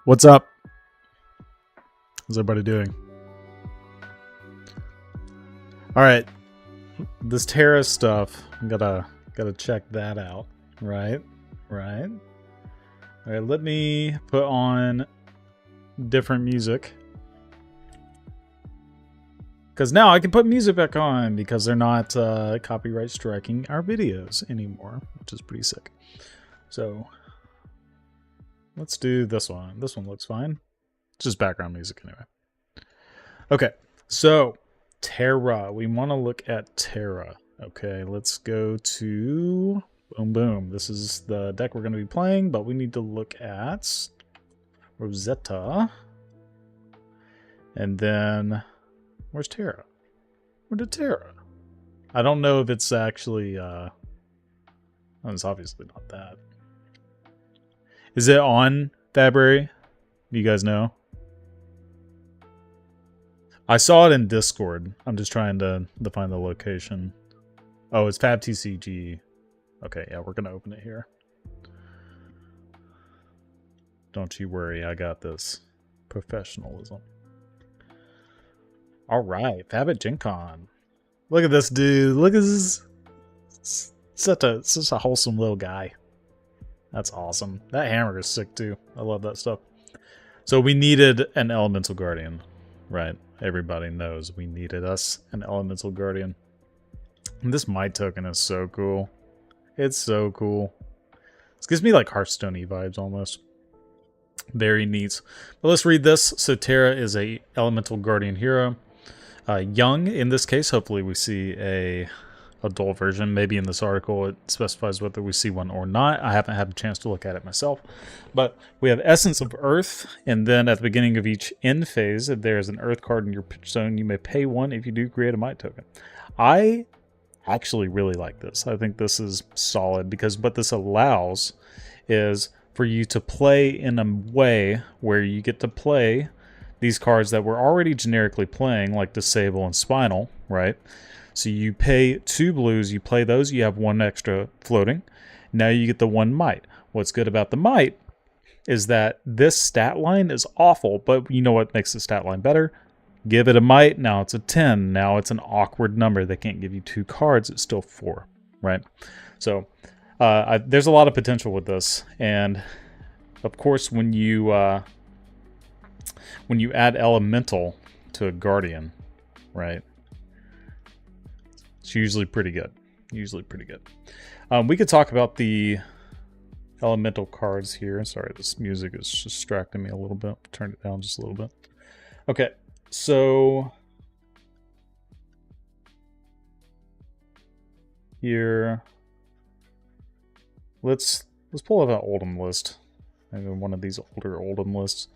What's up? How's everybody doing? All right, this Terra stuff. Gotta check that out. Right. All right. Let me put on different music because now I can put music back on because they're not copyright striking our videos anymore, which is pretty sick. So let's do this one. This one looks fine. It's just background music anyway. Okay, so Terra. We want to look at Terra. Okay, let's go to boom. This is the deck we're going to be playing, but we need to look at Rosetta. And then where's Terra? Where did Terra? I don't know if it's actually it's obviously not that. Is it on Fabry? Do you guys know? I saw it in Discord. I'm just trying to find the location. Oh, it's fabtcg. Okay, yeah, we're going to open it here. Don't you worry, I got this. Professionalism. All right, Fab at Gen Con. Look at this dude. Look at this. Such a wholesome little guy. That's awesome. That hammer is sick too. I love that stuff. So we needed an Elemental Guardian, right? Everybody knows we needed us an Elemental Guardian. And this Might token is so cool. It's so cool. This gives me like Hearthstone-y vibes almost. Very neat. But let's read this. So Terra is a Elemental Guardian hero. Young in this case. Hopefully we see a adult version. Maybe in this article it specifies whether we see one or not. I haven't had a chance to look at it myself. But we have Essence of Earth, and then at the beginning of each end phase, if there is an Earth card in your pitch zone, you may pay one. If you do, create a Might token. I actually really like this. I think this is solid because what this allows is for you to play in a way where you get to play these cards that we're already generically playing, like Disable and Spinal, right? So you pay 2 blues, you play those, you have 1 extra floating. Now you get the 1 Might. What's good about the Might is that this stat line is awful, but you know what makes the stat line better? Give it a Might, now it's a 10. Now it's an awkward number. They can't give you 2 cards, it's still 4, right? So there's a lot of potential with this. And of course, when you add Elemental to a Guardian, right? It's usually pretty good. We could talk about the elemental cards here. Sorry, this music is distracting me a little bit. Turn it down just a little bit. Okay, so here, let's pull up an Oldham list. Maybe one of these older Oldham lists.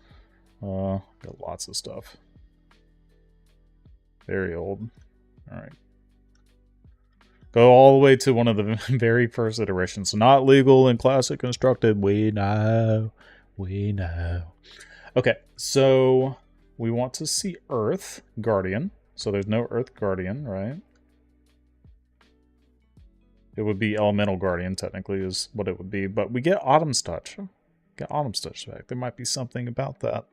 Got lots of stuff. Very old. All right. Go all the way to one of the very first iterations. So not legal in Classic Constructed. We know. Okay, so we want to see Earth Guardian. So there's no Earth Guardian, right? It would be Elemental Guardian, technically, is what it would be. But we get Autumn's Touch. Get Autumn's Touch back. There might be something about that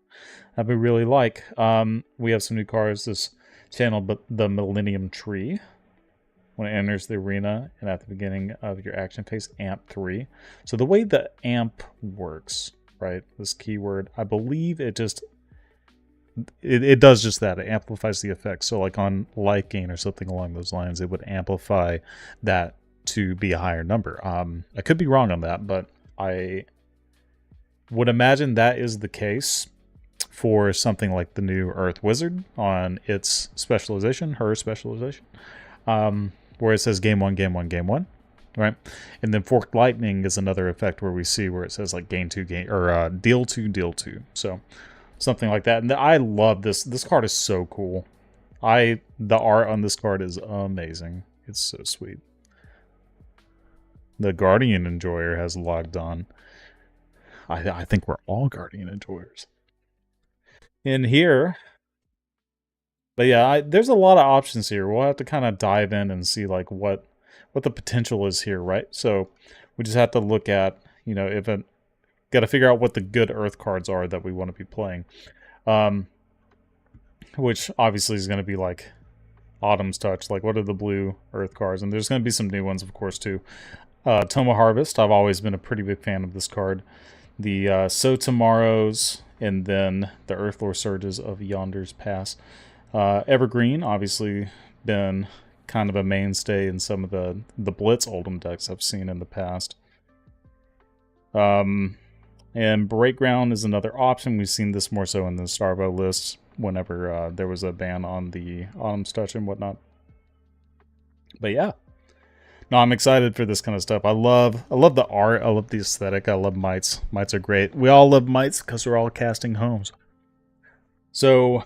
we really like. We have some new cards. This channel, the Millennium Tree. When it enters the arena and at the beginning of your action phase, amp 3. So the way the amp works, right, this keyword, I believe it does just that. It amplifies the effect. So like on life gain or something along those lines, it would amplify that to be a higher number. I could be wrong on that, but I would imagine that is the case for something like the new Earth Wizard on its specialization, her specialization. Where it says game 1, right? And then Forked Lightning is another effect where we see where it says like gain 2, or deal 2. So something like that. And I love this. This card is so cool. The art on this card is amazing. It's so sweet. The Guardian Enjoyer has logged on. I think we're all Guardian Enjoyers in here. But yeah, there's a lot of options here. We'll have to kind of dive in and see like what the potential is here, right? So we just have to look at, you know, if Got to figure out what the good Earth cards are that we want to be playing. Which obviously is going to be like Autumn's Touch. Like, what are the blue Earth cards? And there's going to be some new ones, of course, too. Toma Harvest. I've always been a pretty big fan of this card. The So Tomorrows, and then the Earthlore Surges of Yonder's Pass. Evergreen, obviously, been kind of a mainstay in some of the Blitz Oldhim decks I've seen in the past. And Breakground is another option. We've seen this more so in the Starvo lists whenever there was a ban on the Autumn's Touch and whatnot. But yeah. No, I'm excited for this kind of stuff. I love the art. I love the aesthetic. I love mites. Mites are great. We all love mites because we're all casting homes. So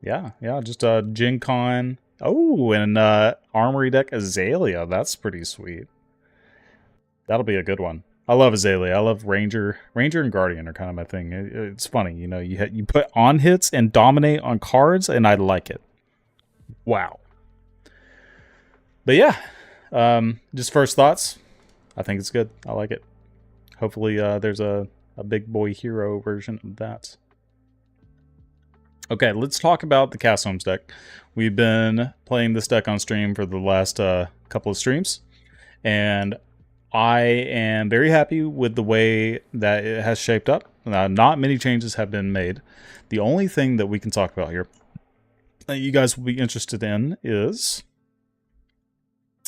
yeah, just Gen Con. Oh, and Armory deck Azalia. That's pretty sweet. That'll be a good one. I love Azalia. I love Ranger. Ranger and Guardian are kind of my thing. It's funny, you know. You put on hits and dominate on cards, and I like it. Wow. But yeah, just first thoughts. I think it's good. I like it. Hopefully, there's a big boy hero version of that. Okay, let's talk about the Cast Homes deck. We've been playing this deck on stream for the last couple of streams, and I am very happy with the way that it has shaped up. Not many changes have been made. The only thing that we can talk about here that you guys will be interested in is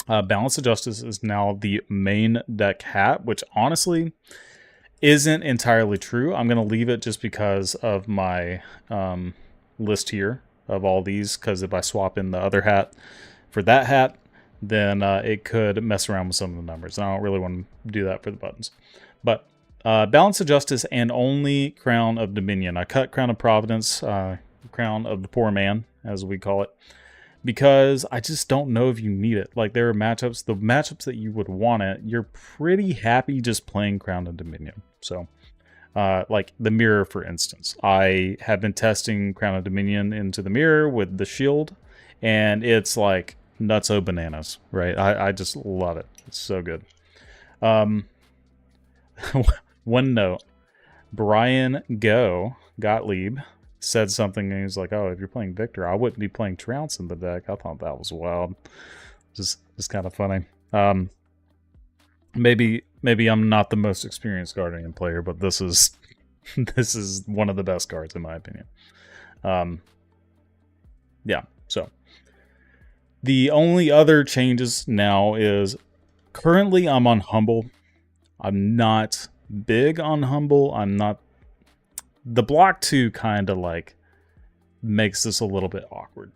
Balance of Justice is now the main deck hat, which honestly isn't entirely true. I'm going to leave it just because of my list here of all these, because if I swap in the other hat for that hat, then it could mess around with some of the numbers. And I don't really want to do that for the buttons. But Balance of Justice and only Crown of Dominion. I cut Crown of Providence, Crown of the Poor Man, as we call it, because I just don't know if you need it. Like, there are matchups, the matchups that you would want it, you're pretty happy just playing Crown of Dominion. So, like the Mirror, for instance. I have been testing Crown of Dominion into the Mirror with the Shield, and it's like nutso bananas, right? I just love it. It's so good. One note. Brian Gottlieb said something, and he was like, oh, if you're playing Victor, I wouldn't be playing Trounce in the deck. I thought that was wild. Just kind of funny. Maybe I'm not the most experienced Guardian player, but this is this is one of the best cards in my opinion. Yeah, so the only other changes now is currently I'm on Humble. I'm not big on Humble. I'm not. The block 2 kind of like makes this a little bit awkward,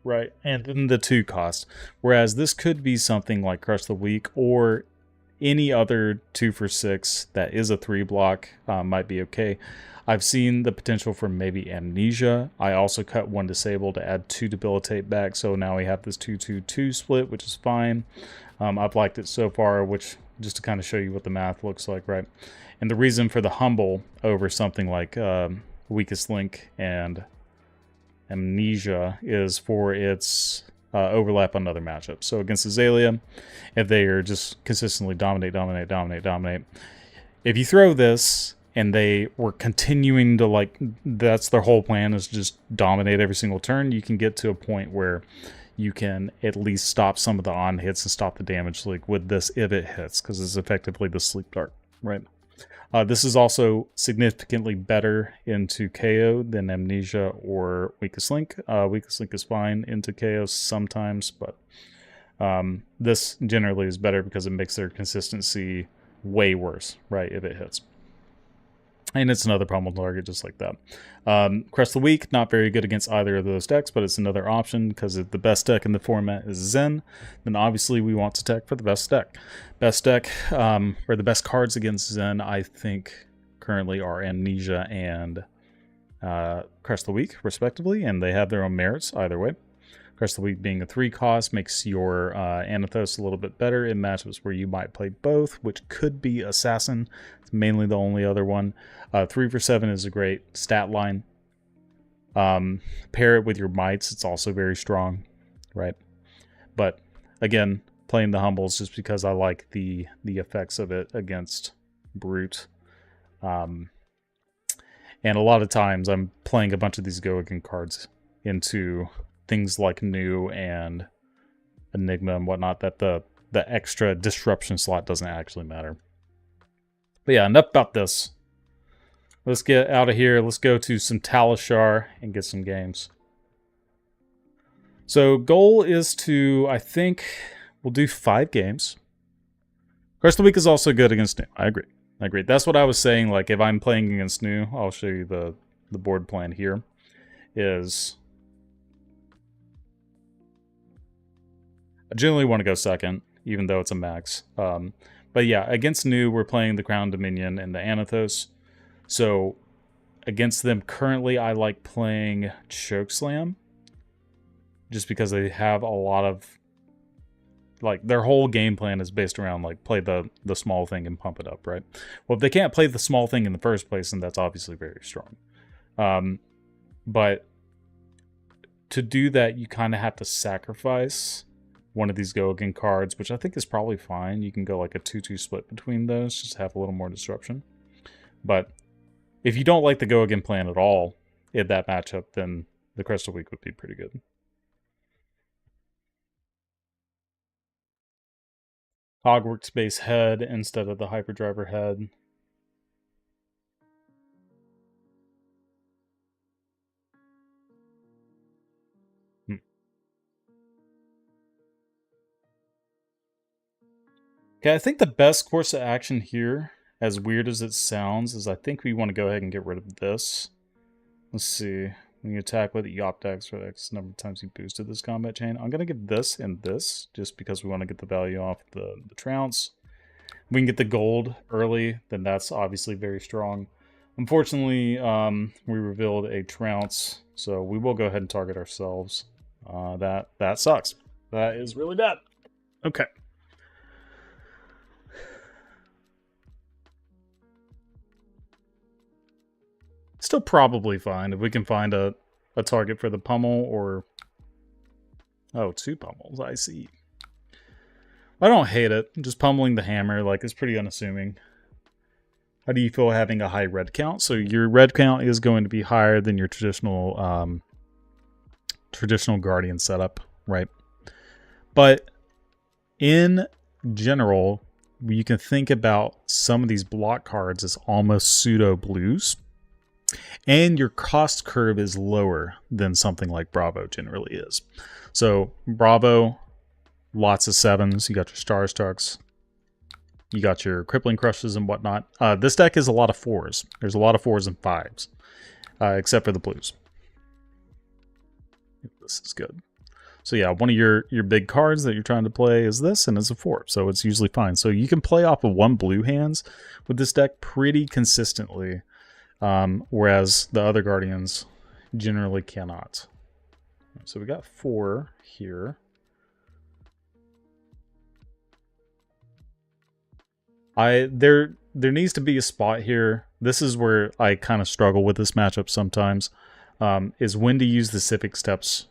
right? And then the 2 cost. Whereas this could be something like Crush the Weak or any other 2 for 6 that is a 3 block might be okay. I've seen the potential for maybe Amnesia. I also cut 1 Disable to add 2 Debilitate back, so now we have this 2-2-2 split, which is fine. I've liked it so far, which just to kind of show you what the math looks like, right? And the reason for the Humble over something like Weakest Link and Amnesia is for its overlap on other matchups. So against Azalia, if they are just consistently dominate, if you throw this and they were continuing to, like, that's their whole plan, is just dominate every single turn, you can get to a point where you can at least stop some of the on hits and stop the damage leak with this if it hits, because it's effectively the Sleep Dart, right? This is also significantly better into KO than Amnesia or Weakest Link. Weakest Link is fine into KO sometimes, but this generally is better because it makes their consistency way worse, right, if it hits. And it's another pummel target just like that. Crest the Weak, not very good against either of those decks, but it's another option because if the best deck in the format is Zen, then obviously we want to tech for the best deck. Best deck, or the best cards against Zen, I think currently are Amnesia and Crest the Weak, respectively, and they have their own merits either way. Crest the Weak being a 3 cost makes your Anathos a little bit better in matchups where you might play both, which could be Assassin. It's mainly the only other one. 3 for 7 is a great stat line. Pair it with your Mites, it's also very strong, right? But again, playing the Humbles just because I like the effects of it against Brute. And a lot of times I'm playing a bunch of these Go Again cards into things like New and Enigma and whatnot, that the extra disruption slot doesn't actually matter. But yeah, enough about this. Let's get out of here. Let's go to some Talishar and get some games. So goal is to, I think, we'll do 5 games. Crystal Week is also good against New. I agree. That's what I was saying. Like, if I'm playing against New, I'll show you the board plan here. Is I generally want to go second, even though it's a max. But yeah, against New, we're playing the Crown Dominion and the Anathos. So against them currently, I like playing Chokeslam, just because they have a lot of, like, their whole game plan is based around, like, play the small thing and pump it up, right? Well, if they can't play the small thing in the first place, then that's obviously very strong. But to do that, you kind of have to sacrifice one of these Go Again cards, which I think is probably fine. You can go like a 2-2 split between those, just have a little more disruption. But if you don't like the Go Again plan at all in that matchup, then the Crystal Week would be pretty good. Hogwarts base head instead of the Hyperdriver head. Okay, I think the best course of action here, as weird as it sounds, is I think we want to go ahead and get rid of this. Let's see. When you attack with Yopdax for X number of times you boosted this combat chain. I'm going to get this and this, just because we want to get the value off the Trounce. We can get the gold early, then that's obviously very strong. Unfortunately, we revealed a Trounce, so we will go ahead and target ourselves. That sucks. That is really bad. Okay. Still probably fine if we can find a target for the pummel or... Oh, 2 pummels, I see. I don't hate it. Just pummeling the hammer, like, is pretty unassuming. How do you feel having a high red count? So your red count is going to be higher than your traditional Guardian setup, right? But in general, you can think about some of these block cards as almost pseudo blues. And your cost curve is lower than something like Bravo generally is. So Bravo, lots of 7s. You got your Star Strucks. You got your Crippling Crushes and whatnot. This deck is a lot of 4s. There's a lot of 4s and 5s. Except for the blues. This is good. So yeah, one of your big cards that you're trying to play is this, and it's a 4. So it's usually fine. So you can play off of 1 blue hands with this deck pretty consistently. Whereas the other Guardians generally cannot. So we got 4 here. There needs to be a spot here. This is where I kind of struggle with this matchup sometimes, is when to use the Civic Steps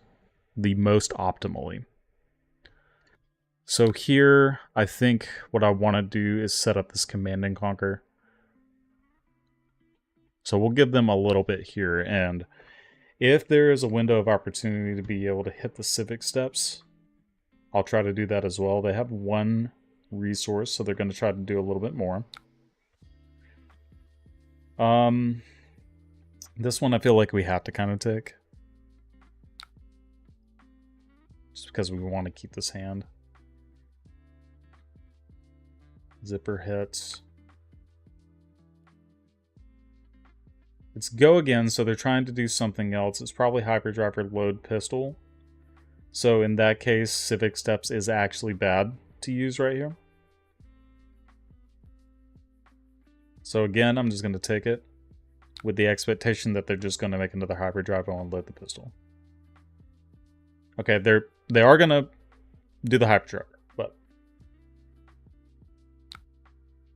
the most optimally. So here, I think what I want to do is set up this Command and Conquer. So we'll give them a little bit here, and if there is a window of opportunity to be able to hit the Civic Steps, I'll try to do that as well. They have 1 resource, so they're going to try to do a little bit more. This one I feel like we have to kind of take. Just because we want to keep this hand. Zipper hits. It's Go Again, so they're trying to do something else. It's probably Hyperdriver Load Pistol. So in that case, Civic Steps is actually bad to use right here. So again, I'm just going to take it with the expectation that they're just going to make another Hyperdrive and load the pistol. Okay, they are going to do the Hyperdriver, but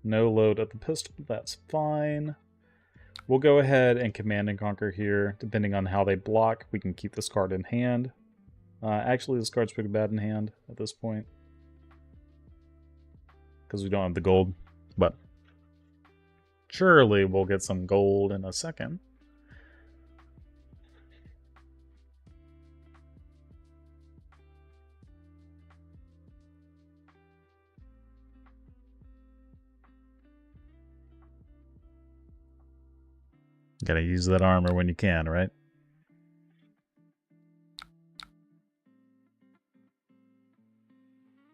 no load of the pistol. That's fine. We'll go ahead and Command and Conquer here. Depending on how they block, we can keep this card in hand. Actually, this card's pretty bad in hand at this point. because we don't have the gold. But surely we'll get some gold in a second. Gotta use that armor when you can, right?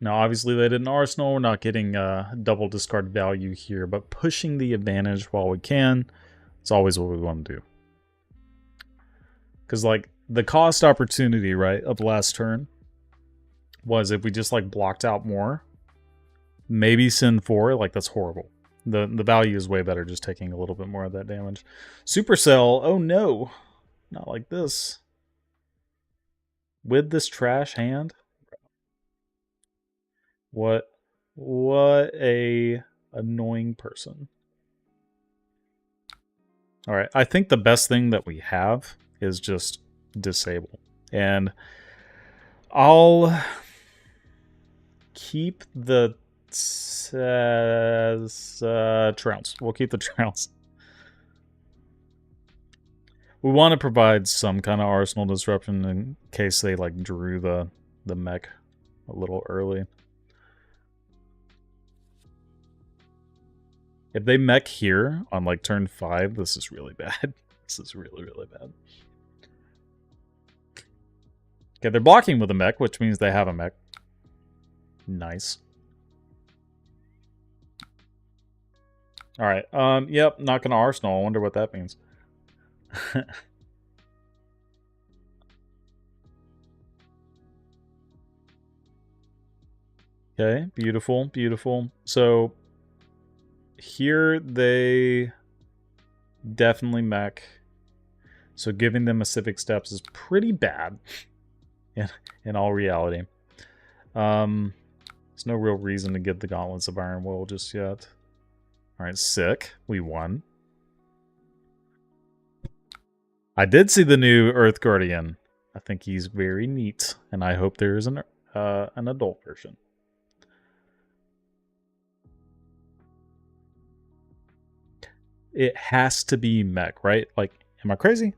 Now, obviously, they did an arsenal. We're not getting double discard value here, but pushing the advantage while we can, it's always what we want to do. Because, like, the cost opportunity, right, of last turn was if we just, like, blocked out more, maybe send 4, like, that's horrible. The value is way better just taking a little bit more of that damage. Supercell, oh no, not like this. With this trash hand? What a annoying person. All right, I think the best thing that we have is just disable. And I'll keep the trounce. We'll keep the trounce. We want to provide some kind of arsenal disruption in case they like drew the mech a little early. If they mech here on like turn 5, this is really bad. This is really, really bad. Okay, they're blocking with a mech, which means they have a mech. Nice. Alright, yep, not gonna arsenal. I wonder what that means. Okay, beautiful, beautiful. So here they definitely mech. So giving them a civic steps is pretty bad in all reality. There's no real reason to get the gauntlets of Iron Will just yet. Alright, sick. We won. I did see the new Earth Guardian. I think he's very neat, and I hope there's an adult version. It has to be mech, right? Like, am I crazy?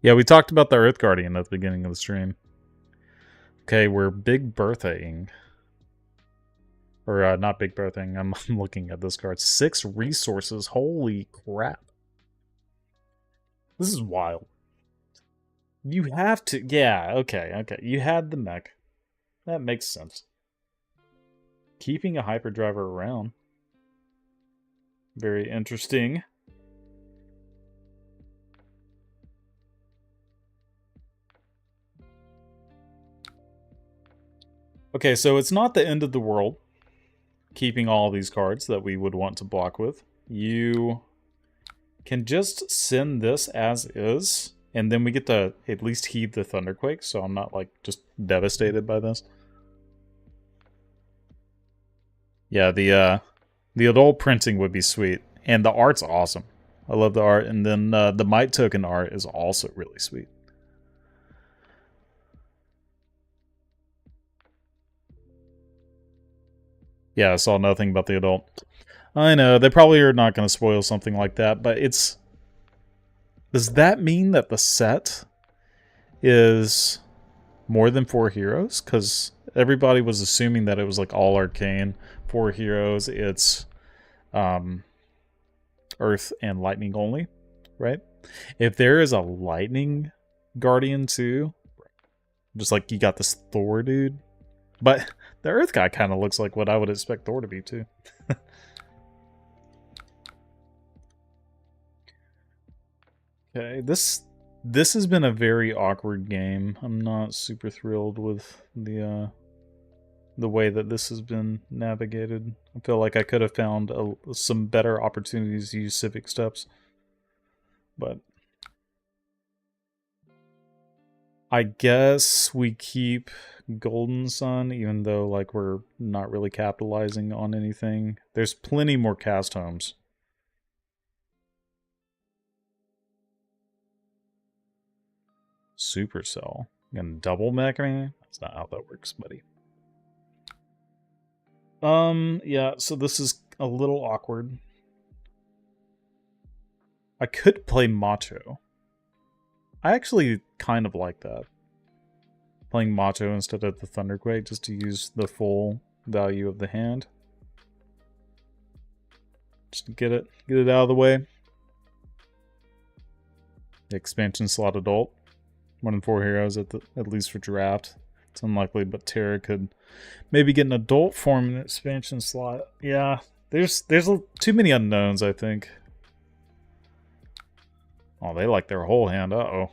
Yeah, we talked about the Earth Guardian at the beginning of the stream. Okay, we're big birthing. Or, not big birthing. I'm looking at this card. 6 resources. Holy crap. This is wild. You have to... Yeah, okay. You had the mech. That makes sense. Keeping a hyperdriver around. Very interesting. Okay, so it's not the end of the world keeping all these cards that we would want to block with. You can just send this as is, and then we get to at least heed the Thunderquake, so I'm not like just devastated by this. Yeah, the adult printing would be sweet, and the art's awesome. I love the art, and then the Might token art is also really sweet. Yeah, I saw nothing about the adult. I know, they probably are not going to spoil something like that, but it's... Does that mean that the set is more than 4 heroes? Because everybody was assuming that it was like all arcane, 4 heroes, it's Earth and Lightning only, right? If there is a Lightning Guardian too, just like you got this Thor dude, but the Earth guy kind of looks like what I would expect Thor to be too. Okay, this has been a very awkward game. I'm not super thrilled with the way that this has been navigated. I feel like I could have found some better opportunities to use civic steps, but I guess we keep Golden Sun, even though like we're not really capitalizing on anything. There's plenty more cast homes. Supercell. You gonna double mech me? That's not how that works, buddy. Yeah, so this is a little awkward. I could play Macho. I actually kind of like that. Playing Macho instead of the Thunderquake, just to use the full value of the hand. Just to get it out of the way. The expansion slot adult. 1 in 4 heroes at least for draft. It's unlikely, but Terra could maybe get an adult form in the expansion slot. Yeah, there's too many unknowns, I think. Oh, they like their whole hand. Uh-oh.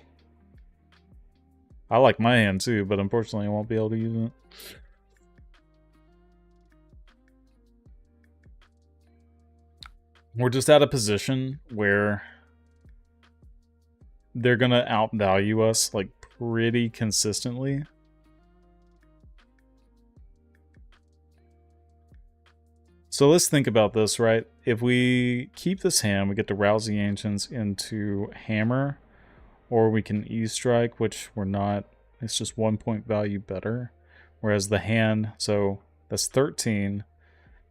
I like my hand too, but unfortunately I won't be able to use it. We're just at a position where they're gonna outvalue us like pretty consistently. So let's think about this, right? If we keep this hand, we get to rouse the ancients into hammer, or we can E-strike, which we're not. It's just 1 point value better. Whereas the hand, so that's 13.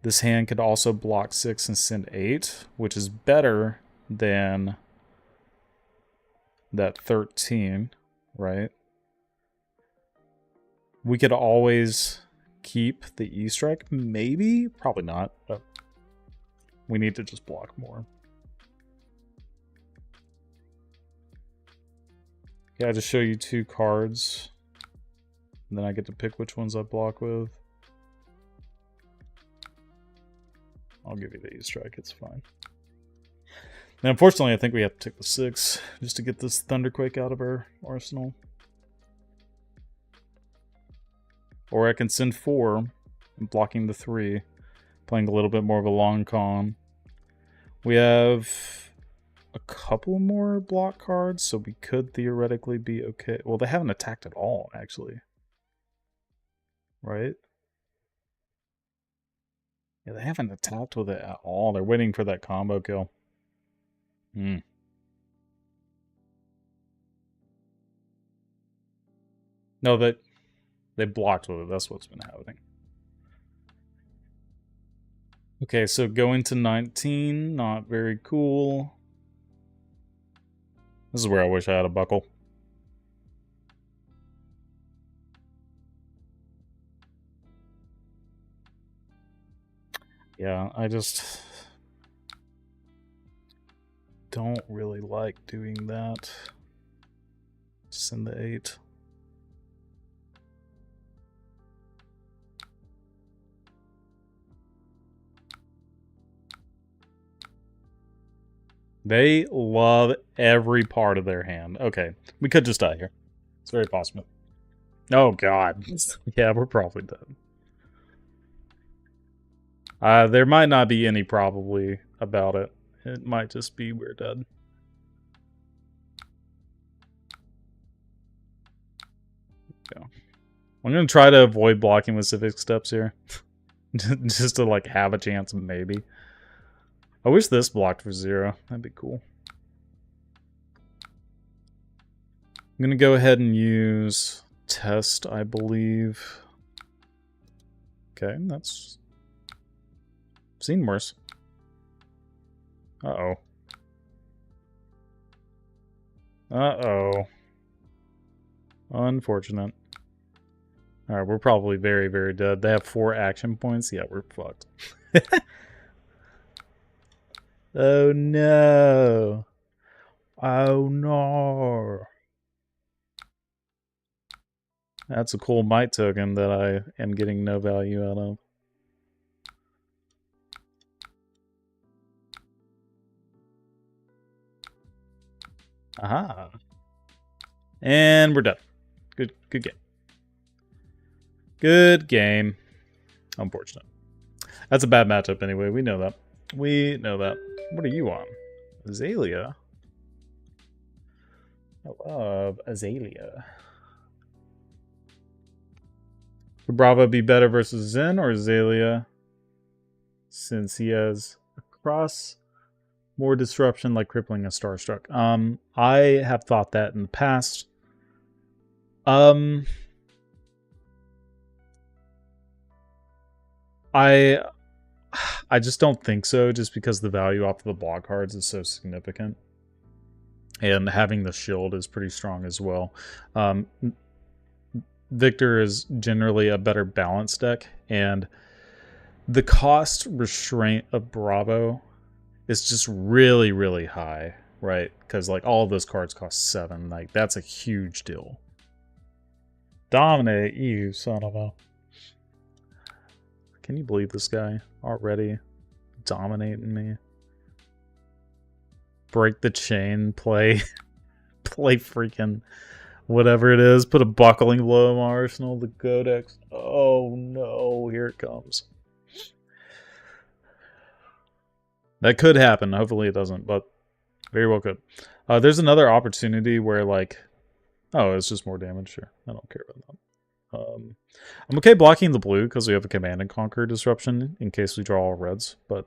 This hand could also block 6 and send 8, which is better than that 13, right? We could always keep the E-strike, maybe? Probably not, but we need to just block more. Yeah, I just show you 2 cards, and then I get to pick which ones I block with. I'll give you the E-strike, it's fine. Now, unfortunately, I think we have to take the 6 just to get this Thunderquake out of our arsenal. Or I can send 4 and blocking the 3, playing a little bit more of a long con. We have a couple more block cards, so we could theoretically be okay. Well, they haven't attacked at all, actually. Right? Yeah, they haven't attacked with it at all. They're waiting for that combo kill. No, they blocked with it. That's what's been happening. Okay, so going to 19. Not very cool. This is where I wish I had a buckle. Yeah, I just don't really like doing that. Send the 8. They love every part of their hand. Okay, we could just die here. It's very possible. Oh god. Yeah, we're probably dead. There might not be any probably about it. It might just be we're dead. Go. I'm gonna try to avoid blocking with civic steps here. Just to like have a chance, maybe. I wish this blocked for 0. That'd be cool. I'm gonna go ahead and use test, I believe. Okay, that's seen worse. Uh-oh. Uh-oh. Unfortunate. Alright, we're probably very, very dead. They have 4 action points. Yeah, we're fucked. Oh no. Oh no. That's a cool might token that I am getting no value out of. Aha. And we're done. Good game. Good game. Unfortunate. That's a bad matchup anyway. We know that. We know that. What are you on? Azalea? I love Azalea. Would Bravo be better versus Zen or Azalea? Since he has a cross more disruption like crippling a Starstruck. I have thought that in the past. Um, I just don't think so, just because the value off of the block cards is so significant. And having the shield is pretty strong as well. Victor is generally a better balanced deck, and the cost restraint of Bravo is just really, really high, right? Because like all of those cards cost 7. Like that's a huge deal. Dominate, you son of a... Can you believe this guy already dominating me? Break the chain, play freaking whatever it is. Put a buckling blow in my arsenal, the Codex. Oh no, here it comes. That could happen. Hopefully it doesn't, but very well could. There's another opportunity where like, oh, it's just more damage. Sure, I don't care about that. I'm okay blocking the blue because we have a Command and Conquer disruption in case we draw all reds. But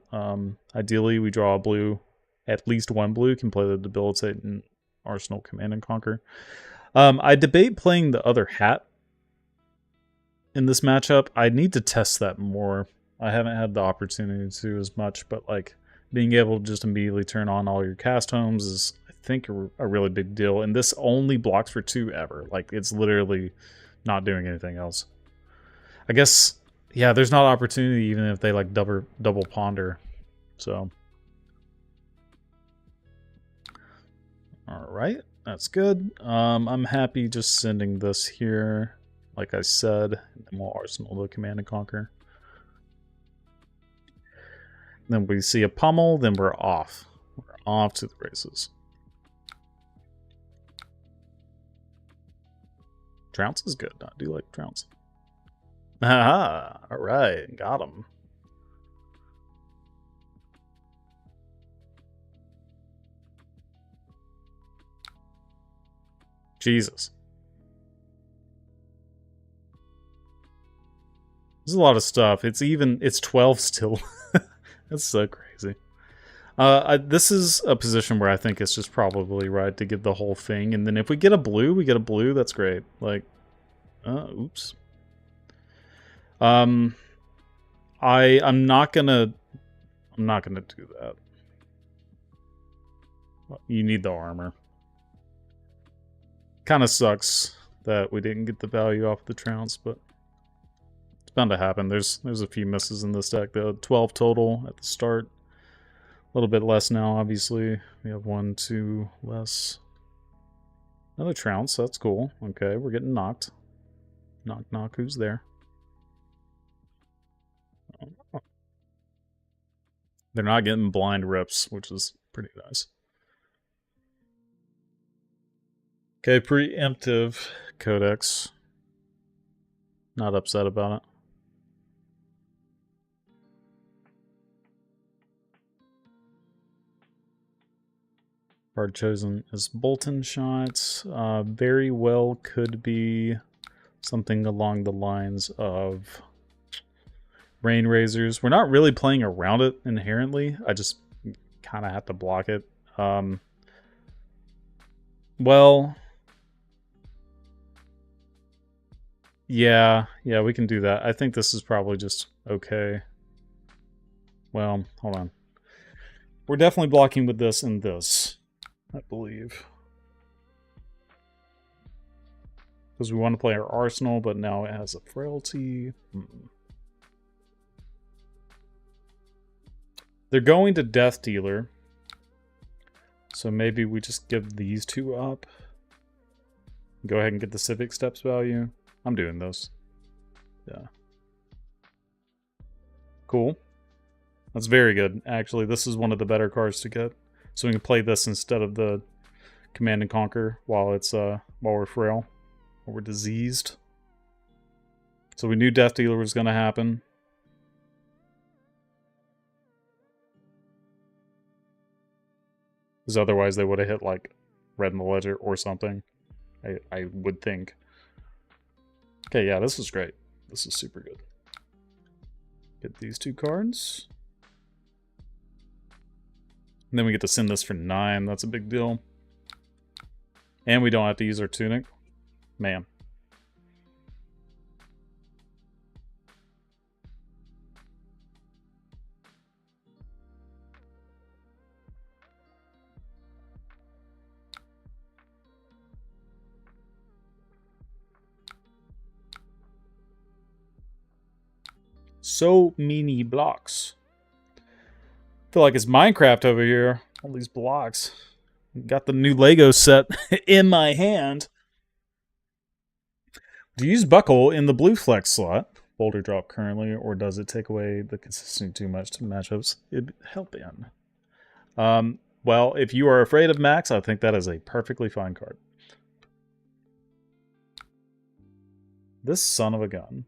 ideally, we draw a blue. At least one blue can play the debilitating Arsenal Command and Conquer. I debate playing the other hat in this matchup. I need to test that more. I haven't had the opportunity to as much, but like being able to just immediately turn on all your cast homes is, I think, a really big deal. And this only blocks for 2 ever. Like it's literally not doing anything else. I guess, yeah, there's not opportunity even if they like double ponder. So, all right, that's good. I'm happy just sending this here, like I said, and we'll arsenal the Command and Conquer. Then we see a pummel, then we're off. We're off to the races. Trounce is good. I do like Trounce. Haha! Alright, got him. Jesus. There's a lot of stuff. It's 12 still. That's so crazy. This is a position where I think it's just probably right to give the whole thing, and then if we get a blue, we get a blue. That's great. Like, oops. I'm not gonna do that. You need the armor. Kind of sucks that we didn't get the value off the trounce, but it's bound to happen. There's a few misses in this deck. The 12 total at the start. A little bit less now, obviously. We have 1, 2 less. Another trounce, that's cool. Okay, we're getting knocked. Knock, knock, who's there? Oh. They're not getting blind rips, which is pretty nice. Okay, preemptive Codex. Not upset about it. Card chosen is Bolton Shots. Very well could be something along the lines of Rain Razors. We're not really playing around it inherently. I just kind of have to block it. Well, yeah, we can do that. I think this is probably just okay. Well, hold on. We're definitely blocking with this and this, I believe. Because we want to play our arsenal, but now it has a frailty. They're going to Death Dealer. So maybe we just give these 2 up. Go ahead and get the Civic Steps value. I'm doing this. Yeah. Cool. That's very good. Actually, this is one of the better cards to get. So we can play this instead of the Command and Conquer while it's while we're frail. Or we're diseased. So we knew Death Dealer was going to happen. Because otherwise they would have hit like Red in the Ledger or something. I would think. Okay, yeah, this is great. This is super good. Get these 2 cards. And then we get to send this for 9. That's a big deal. And we don't have to use our Tunic. Man, So many blocks. Feel like it's Minecraft over here. All these blocks. Got the new Lego set in my hand. Do you use Buckle in the blue flex slot? Boulder drop currently, or does it take away the consistency too much to matchups? It'd help in. Well, if you are afraid of Max, I think that is a perfectly fine card. This son of a gun.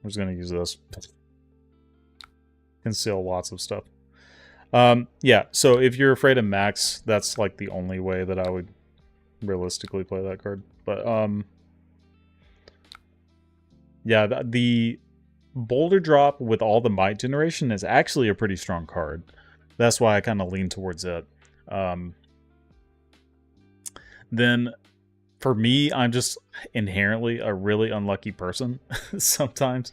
I'm just going to use this. Conceal lots of stuff. Yeah, so if you're afraid of Max, that's like the only way that I would realistically play that card. But, yeah, the Boulder Drop with all the Might generation is actually a pretty strong card. That's why I kind of lean towards it. Then, for me, I'm just inherently a really unlucky person sometimes.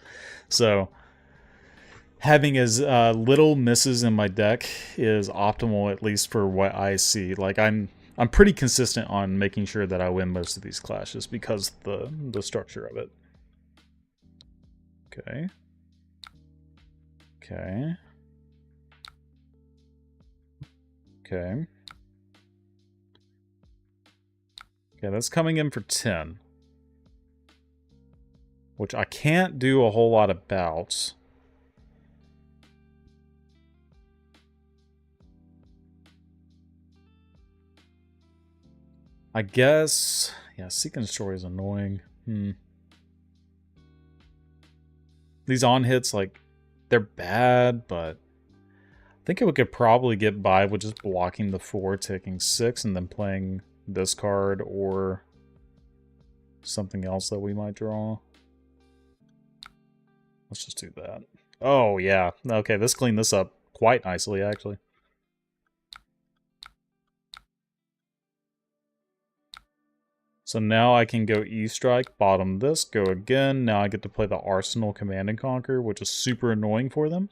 So, having as little misses in my deck is optimal, at least for what I see. Like, I'm pretty consistent on making sure that I win most of these clashes because of the structure of it. Okay. Okay. Okay. Okay, that's coming in for 10. Which I can't do a whole lot about. I guess... Yeah, Seek and Destroy is annoying. These on-hits, like, they're bad, but... I think we could probably get by with just blocking the 4, taking 6, and then playing this card or something else that we might draw. Let's just do that. Oh, yeah. Okay, let's clean this up quite nicely, actually. So now I can go E-Strike, bottom this, go again. Now I get to play the Arsenal Command and Conquer, which is super annoying for them.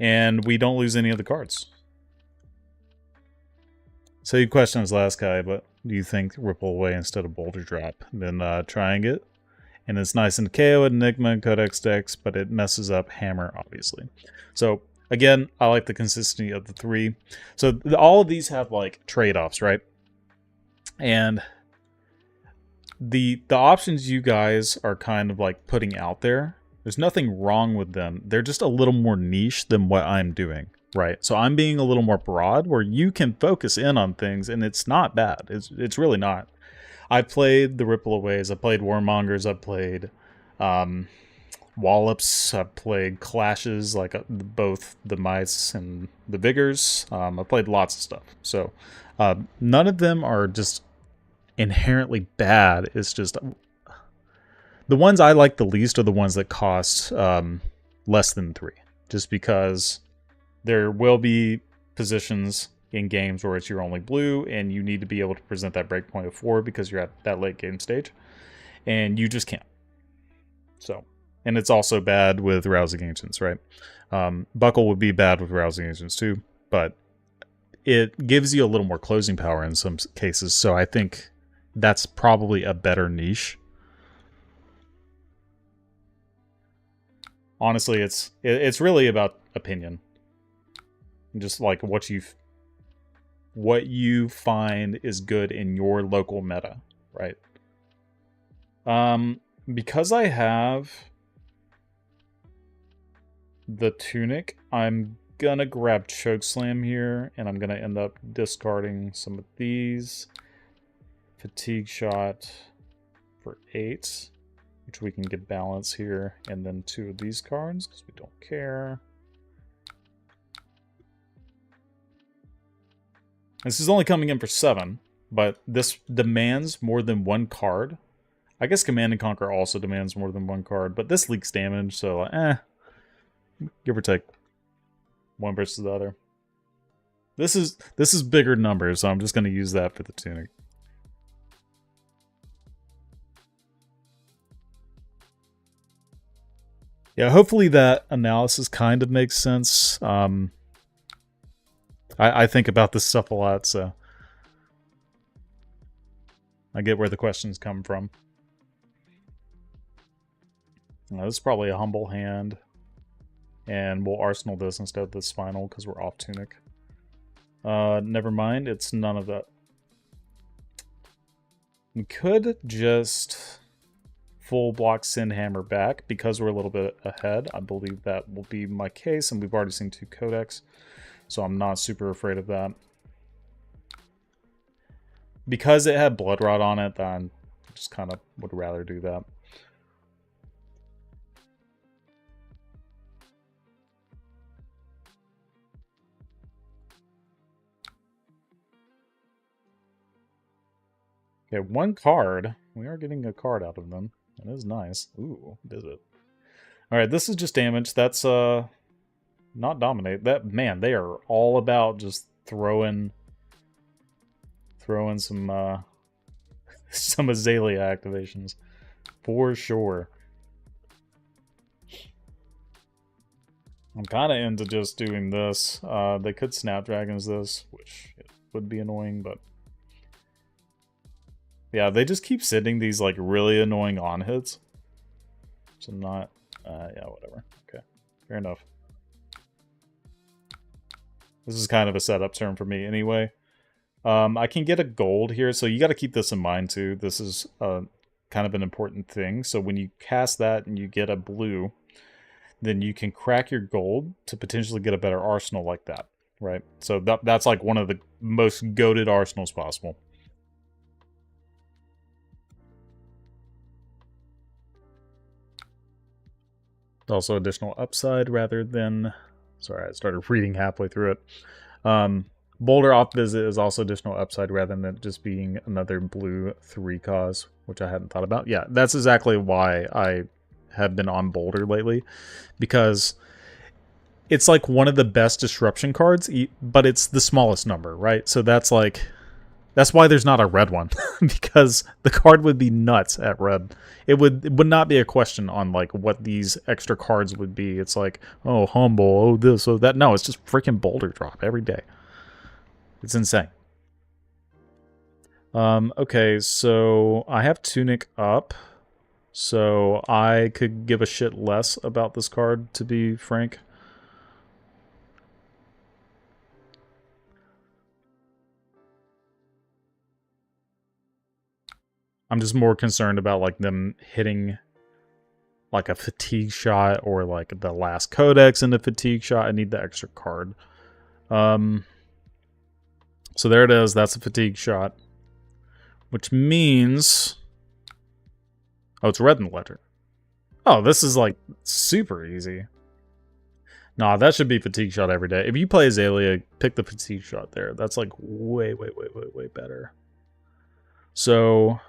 And we don't lose any of the cards. So you question this last guy, but do you think Ripple Away instead of Boulder Drop? Then trying it. And it's nice in KO, Enigma, and Codex decks, but it messes up Hammer, obviously. So, again, I like the consistency of the 3. So all of these have, like, trade-offs, right? And the options you guys are kind of, like, putting out there, there's nothing wrong with them. They're just a little more niche than what I'm doing, right? So I'm being a little more broad where you can focus in on things, and it's not bad. It's really not. I played the Ripple Aways, I played Warmongers, I played Wallops, I played Clashes, like both the Mice and the Vigors. I played lots of stuff. So none of them are just inherently bad. It's just... The ones I like the least are the ones that cost less than 3. Just because there will be positions in games where it's your only blue, and you need to be able to present that breakpoint of 4 because you're at that late game stage. And you just can't. So, and it's also bad with Rousing Ancients, right? Buckle would be bad with Rousing Ancients too, but it gives you a little more closing power in some cases, so I think that's probably a better niche. Honestly, it's really about opinion. Just like what you find is good in your local meta, right? Because I have the Tunic, I'm gonna grab Chokeslam here, and I'm gonna end up discarding some of these. Fatigue Shot for 8. Which we can get balance here, and then 2 of these cards, because we don't care. This is only coming in for 7, but this demands more than 1 card. I guess Command and Conquer also demands more than 1 card, but this leaks damage, so give or take 1 versus the other. This is bigger numbers, so I'm just going to use that for the Tunic. Yeah, hopefully that analysis kind of makes sense. I think about this stuff a lot, so I get where the questions come from. Now, this is probably a humble hand. And we'll arsenal this instead of the spinal because we're off tunic. Never mind, it's none of that. We could just full block Sindhammer back because we're a little bit ahead. I believe that will be my case, and we've already seen 2 codex, so I'm not super afraid of that. Because it had Blood Rot on it, then I just kind of would rather do that. Okay, 1 card. We are getting a card out of them. That is nice. Ooh, is it? Alright, this is just damage. That's, not dominate. That, man, they are all about just throwing some, some Azalea activations. For sure. I'm kind of into just doing this. They could Snapdragons this, which would be annoying, but... Yeah, they just keep sending these, like, really annoying on-hits. So not... yeah, whatever. Okay, fair enough. This is kind of a setup turn for me anyway. I can get a gold here, so you got to keep this in mind, too. This is kind of an important thing. So when you cast that and you get a blue, then you can crack your gold to potentially get a better arsenal like that, right? So that's like one of the most goated arsenals possible. Also additional upside rather than... Sorry, I started reading halfway through it. Boulder off visit is also additional upside rather than just being another blue 3 cause, which I hadn't thought about. Yeah, that's exactly why I have been on Boulder lately, because it's like one of the best disruption cards, but it's the smallest number, right? So that's like... That's why there's not a red one, because the card would be nuts at red. It would not be a question on like what these extra cards would be. It's like, oh, humble, oh this, oh that. No, it's just freaking boulder drop every day. It's insane. Okay, so I have Tunic up, so I could give a shit less about this card, to be frank. I'm just more concerned about like them hitting like a fatigue shot or like the last codex in the fatigue shot. I need the extra card. So there it is. That's a fatigue shot, which means, oh, it's red in the letter. Oh, this is like super easy. Nah, that should be fatigue shot every day. If you play Azalia, pick the fatigue shot there. That's like way better. So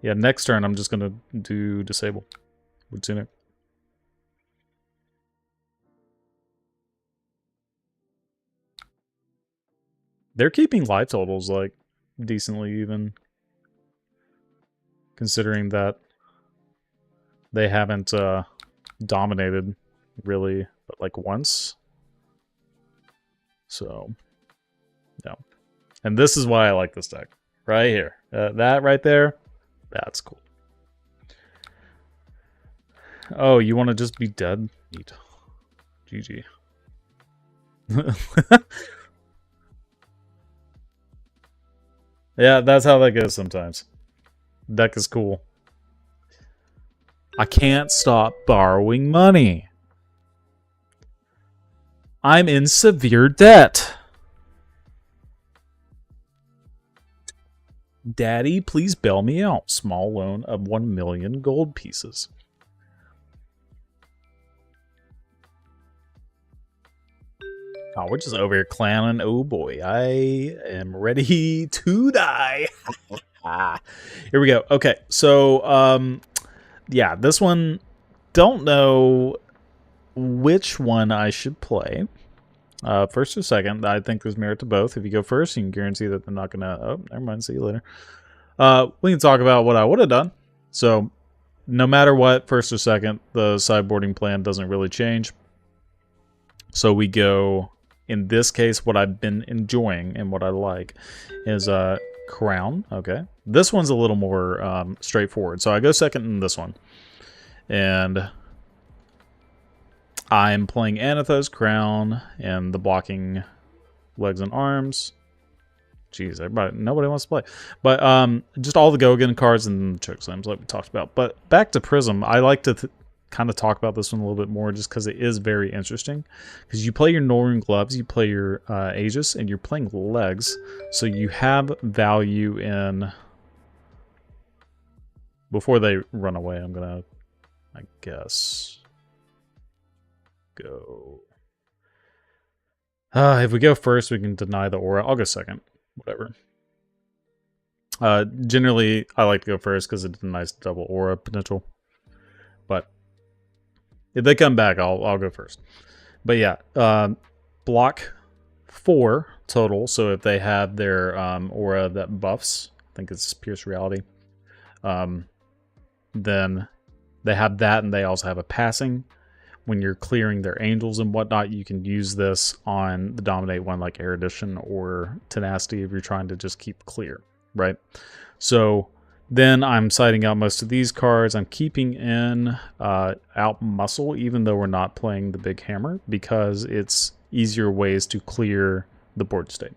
yeah, next turn I'm just gonna do disable with Tunic. They're keeping life totals like decently even, considering that they haven't dominated really but like once. So yeah, and this is why I like this deck right here. That right there. That's cool. Oh, you want to just be dead? Neat. GG. Yeah, that's how that goes sometimes. Deck is cool. I can't stop borrowing money. I'm in severe debt. Daddy, please bail me out. Small loan of 1 million gold pieces. Oh, we're just over here clowning. Oh boy, I am ready to die. Here we go. Okay, so, yeah, this one, don't know which one I should play. First or second, I think there's merit to both. If you go first, you can guarantee that they're not gonna... Oh, never mind, see you later. We can talk about what I would have done. So, no matter what, first or second, the sideboarding plan doesn't really change. So we go, in this case, what I've been enjoying and what I like is Crown. Okay. This one's a little more straightforward. So I go second in this one. And I'm playing Anatho's Crown and the blocking legs and arms. Jeez, nobody wants to play. But just all the go-again cards and the chokeslams like we talked about. But back to Prism, I like to kind of talk about this one a little bit more just because it is very interesting. Because you play your Northern Gloves, you play your Aegis, and you're playing legs. So you have value in... Before they run away, I'm going to, I guess, go... if we go first, we can deny the aura. I'll go second. Whatever. Generally, I like to go first because it denies double aura potential. But if they come back, I'll go first. But yeah, block 4 total. So if they have their aura that buffs, I think it's Pierce Reality, then they have that, and they also have a passing. When you're clearing their angels and whatnot, you can use this on the dominate one like Erudition or Tenacity if you're trying to just keep clear, right? So then I'm siding out most of these cards. I'm keeping in out muscle, even though we're not playing the big hammer, because it's easier ways to clear the board state.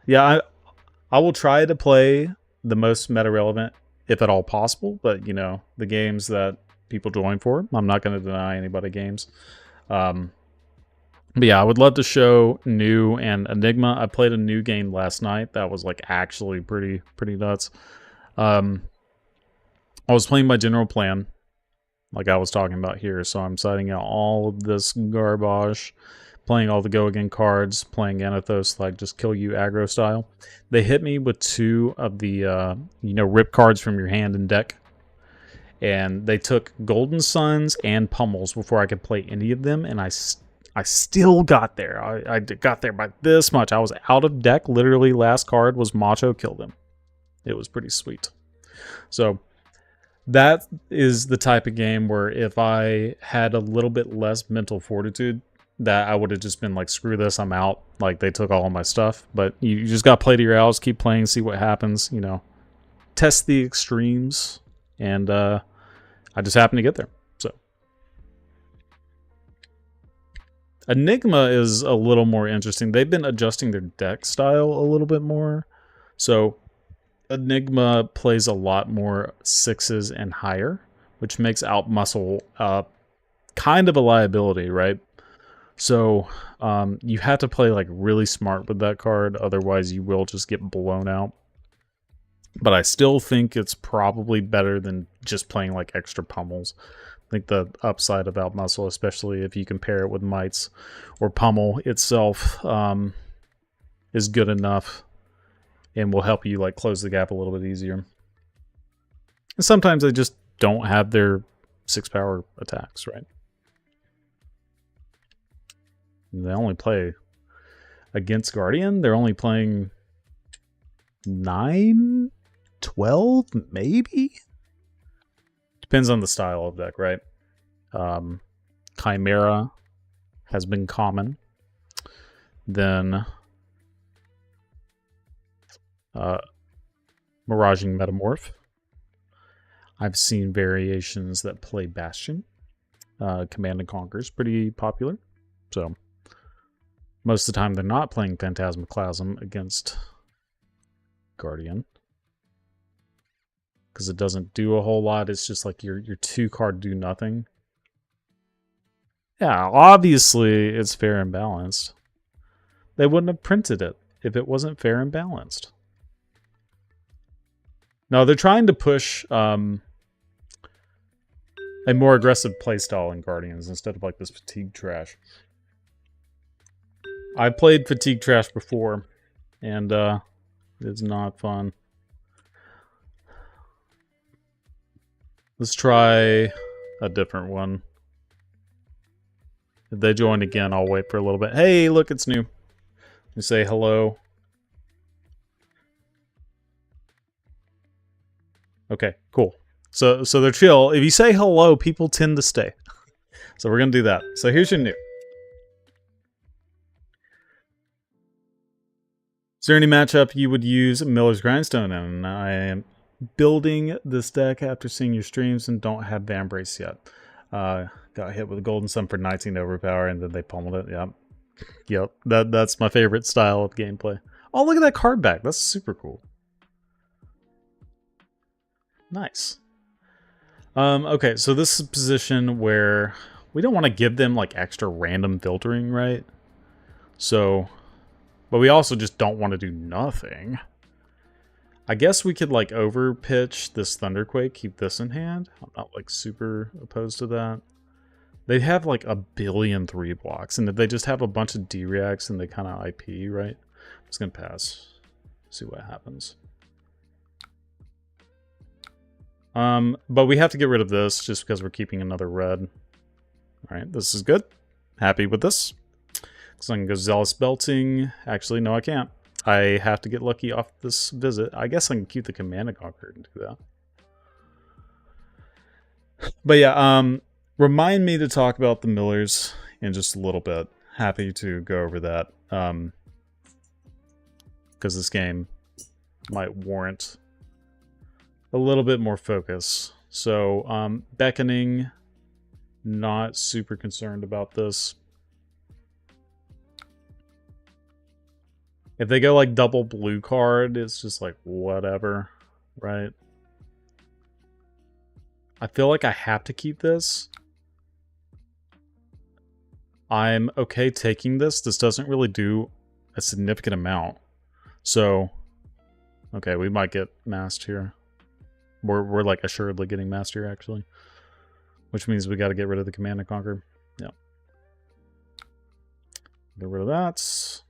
Yeah, I will try to play the most meta relevant if at all possible, but, you know, the games that people join for, I'm not going to deny anybody games. But yeah, I would love to show new and Enigma. I played a new game last night that was, like, actually pretty nuts. I was playing my general plan, like I was talking about here, so I'm citing out all of this garbage, playing all the go-again cards, playing Anathos, like, just kill you aggro style. They hit me with 2 of the, rip cards from your hand and deck. And they took Golden Suns and Pummels before I could play any of them, and I still got there. I got there by this much. I was out of deck. Literally, last card was Macho, killed him. It was pretty sweet. So that is the type of game where if I had a little bit less mental fortitude, that I would have just been like, screw this, I'm out. Like, they took all of my stuff. But you just got to play to your hours, keep playing, see what happens, you know. Test the extremes. And I just happened to get there. So Enigma is a little more interesting. They've been adjusting their deck style a little bit more. So Enigma plays a lot more 6s and higher, which makes out muscle kind of a liability, right? So you have to play like really smart with that card, otherwise you will just get blown out. But I still think it's probably better than just playing like extra pummels. I think the upside of out muscle, especially if you compare it with mites or pummel itself, is good enough and will help you like close the gap a little bit easier. And sometimes they just don't have their 6-power attacks, right? They only play against Guardian. They're only playing 9, 12, maybe? Depends on the style of deck, right? Chimera has been common. Then Miraging Metamorph. I've seen variations that play Bastion. Command and Conquer is pretty popular. So most of the time they're not playing Phantasmaclasm against Guardian, because it doesn't do a whole lot. It's just like your 2-card do nothing. Yeah, obviously it's fair and balanced. They wouldn't have printed it if it wasn't fair and balanced. No, they're trying to push a more aggressive playstyle in Guardians instead of like this fatigue trash. I played fatigue trash before, and it's not fun. Let's try a different one. If they join again, I'll wait for a little bit. Hey, look, it's new. You say hello. Okay, cool. So they're chill. If you say hello, people tend to stay. So we're gonna do that. So here's your new. Is there any matchup you would use Miller's Grindstone in? building this deck after seeing your streams and don't have Vambrace yet. Got hit with a Golden Sun for 19 overpower and then they pummeled it. Yep. Yep. That's my favorite style of gameplay. Oh, look at that card back. That's super cool. Nice. Okay, so this is a position where we don't want to give them like extra random filtering, right? So, but we also just don't want to do nothing. I guess we could like over pitch this Thunderquake, keep this in hand. I'm not like super opposed to that. They have like a billion 3 blocks, and if they just have a bunch of D-reacts and they kind of IP, right? I'm just gonna pass. See what happens. But we have to get rid of this just because we're keeping another red. Alright, this is good. Happy with this. So I can go Zealous Belting. Actually, no, I can't. I have to get lucky off this visit. I guess I can keep the Command and Conquer and do that. But yeah, remind me to talk about the Millers in just a little bit. Happy to go over that. Because this game might warrant a little bit more focus. So, Beckoning, not super concerned about this. If they go like double blue card, it's just like whatever, right? I feel like I have to keep this. I'm okay taking this. This doesn't really do a significant amount. So, okay, we might get masked here. We're like assuredly getting masked here, actually. Which means we got to get rid of the Command and Conquer. Yeah. Get rid of that.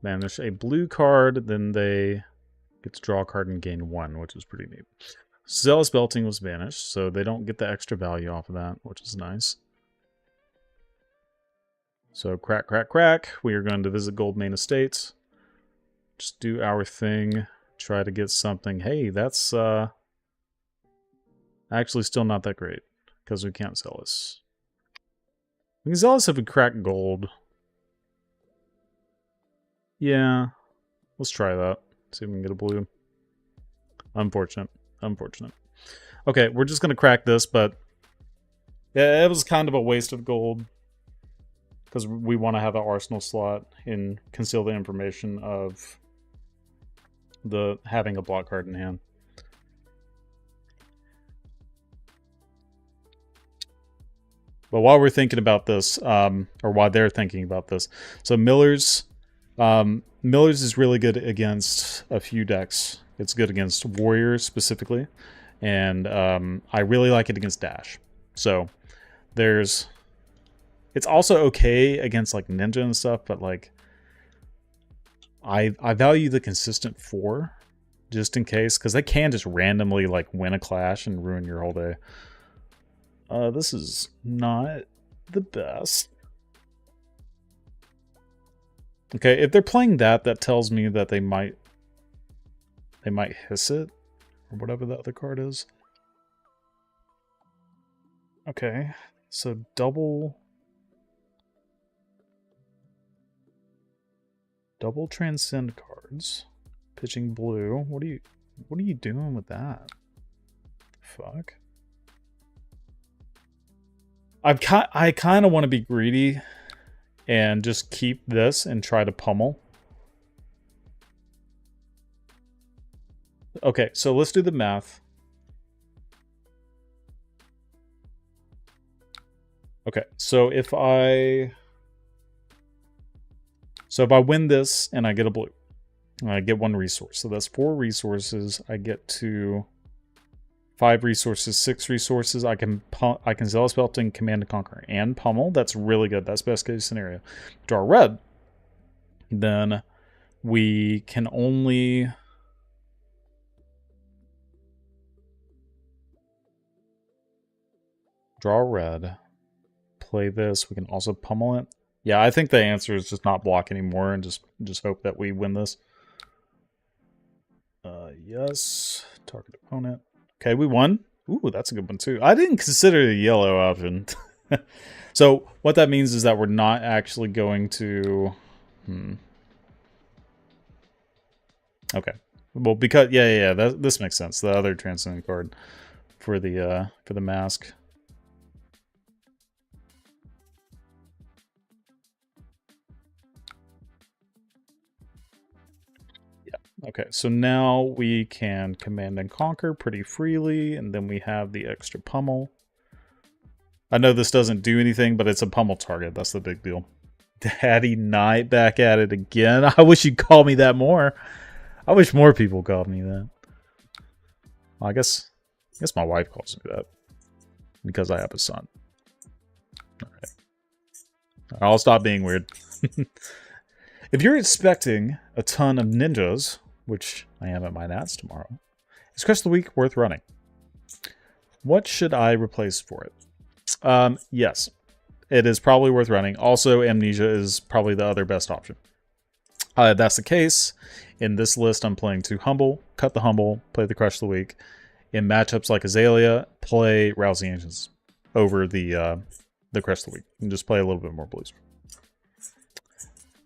Banish a blue card, then they get to draw a card and gain 1, which is pretty neat. Zealous Belting was banished, so they don't get the extra value off of that, which is nice. So crack, crack, crack. We are going to visit Goldmane Estates. Just do our thing. Try to get something. Hey, that's actually still not that great, because we can't Zealous. We can Zealous if we crack gold. Yeah, let's try that. See if we can get a blue. Unfortunate. Unfortunate. Okay, we're just going to crack this, but yeah, it was kind of a waste of gold. Because we want to have an arsenal slot and conceal the information of the having a block card in hand. But while we're thinking about this, or while they're thinking about this, so Miller's is really good against a few decks. It's good against Warriors specifically, and I really like it against Dash. So there's, it's also okay against like Ninja and stuff, but like I value the consistent 4 just in case, because they can just randomly like win a clash and ruin your whole day. This is not the best. Okay, if they're playing that, that tells me that they might hiss it, or whatever the other card is. Okay, so double transcend cards. Pitching blue. What are you doing with that? Fuck. I kind of want to be greedy and just keep this and try to pummel. Okay, so let's do the math. Okay, so if I win this and I get a blue, I get 1 resource. So that's 4 resources. I get to 5 resources, 6 resources. I can Zealous Belting, Command and Conquer, and pummel. That's really good. That's best case scenario. Draw red. Then we can only draw red. Play this. We can also pummel it. Yeah, I think the answer is just not block anymore and just hope that we win this. Yes. Target opponent. Okay, we won. Ooh, that's a good one too. I didn't consider the yellow option. So what that means is that we're not actually going to... Okay. Well, because yeah, this makes sense. The other transcendent card for the mask. Yeah. Okay, so now we can command and conquer pretty freely, and then we have the extra pummel. I know this doesn't do anything, but it's a pummel target. That's the big deal. Daddy Knight back at it again. I wish you'd call me that more. I wish more people called me that. Well, I guess my wife calls me that because I have a son. All right. I'll stop being weird. If you're expecting a ton of ninjas, which I am at my Nats tomorrow, is Crush of the Week worth running? What should I replace for it? Yes, it is probably worth running. Also, Amnesia is probably the other best option. If that's the case, in this list I'm playing 2 Humble, cut the Humble, play the Crush of the Week. In matchups like Alia, play Rousing Ancients over the Crush of the Week. And just play a little bit more blues.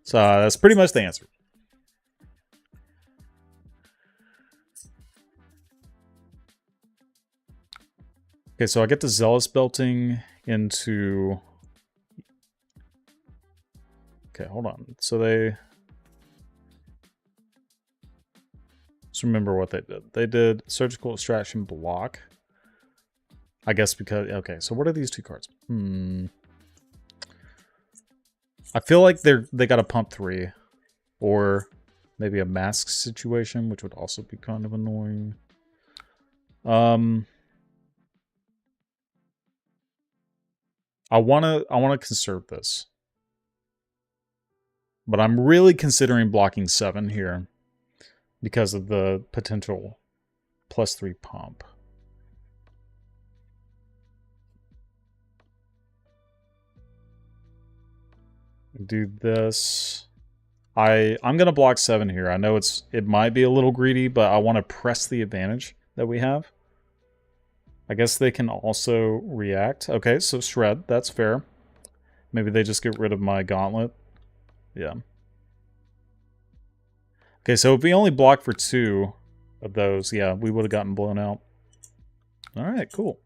So that's pretty much the answer. Okay, so I get the Zealous belting into... Okay, hold on. So they... Let's remember what they did. They did Surgical Extraction block. I guess because... Okay, so what are these 2 cards? I feel like they got a pump 3. Or maybe a mask situation, which would also be kind of annoying. I wanna conserve this. But I'm really considering blocking 7 here because of the potential +3 pump. Do this. I'm gonna block 7 here. I know it might be a little greedy, but I want to press the advantage that we have. I guess they can also react. Okay, so Shred, that's fair. Maybe they just get rid of my Gauntlet. Yeah. Okay, so if we only block for 2 of those, yeah, we would have gotten blown out. Alright, cool.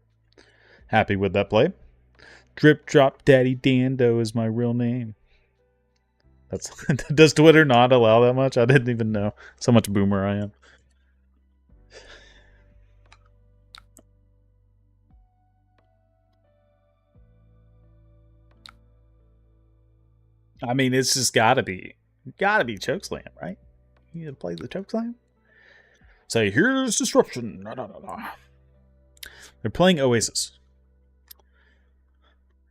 Happy with that play. Drip Drop Daddy Dando is my real name. That's does Twitter not allow that much? I didn't even know. So much boomer I am. I mean, it's just gotta be Chokeslam, right? You gotta play the Chokeslam. Say, here's Disruption. They're playing Oasis.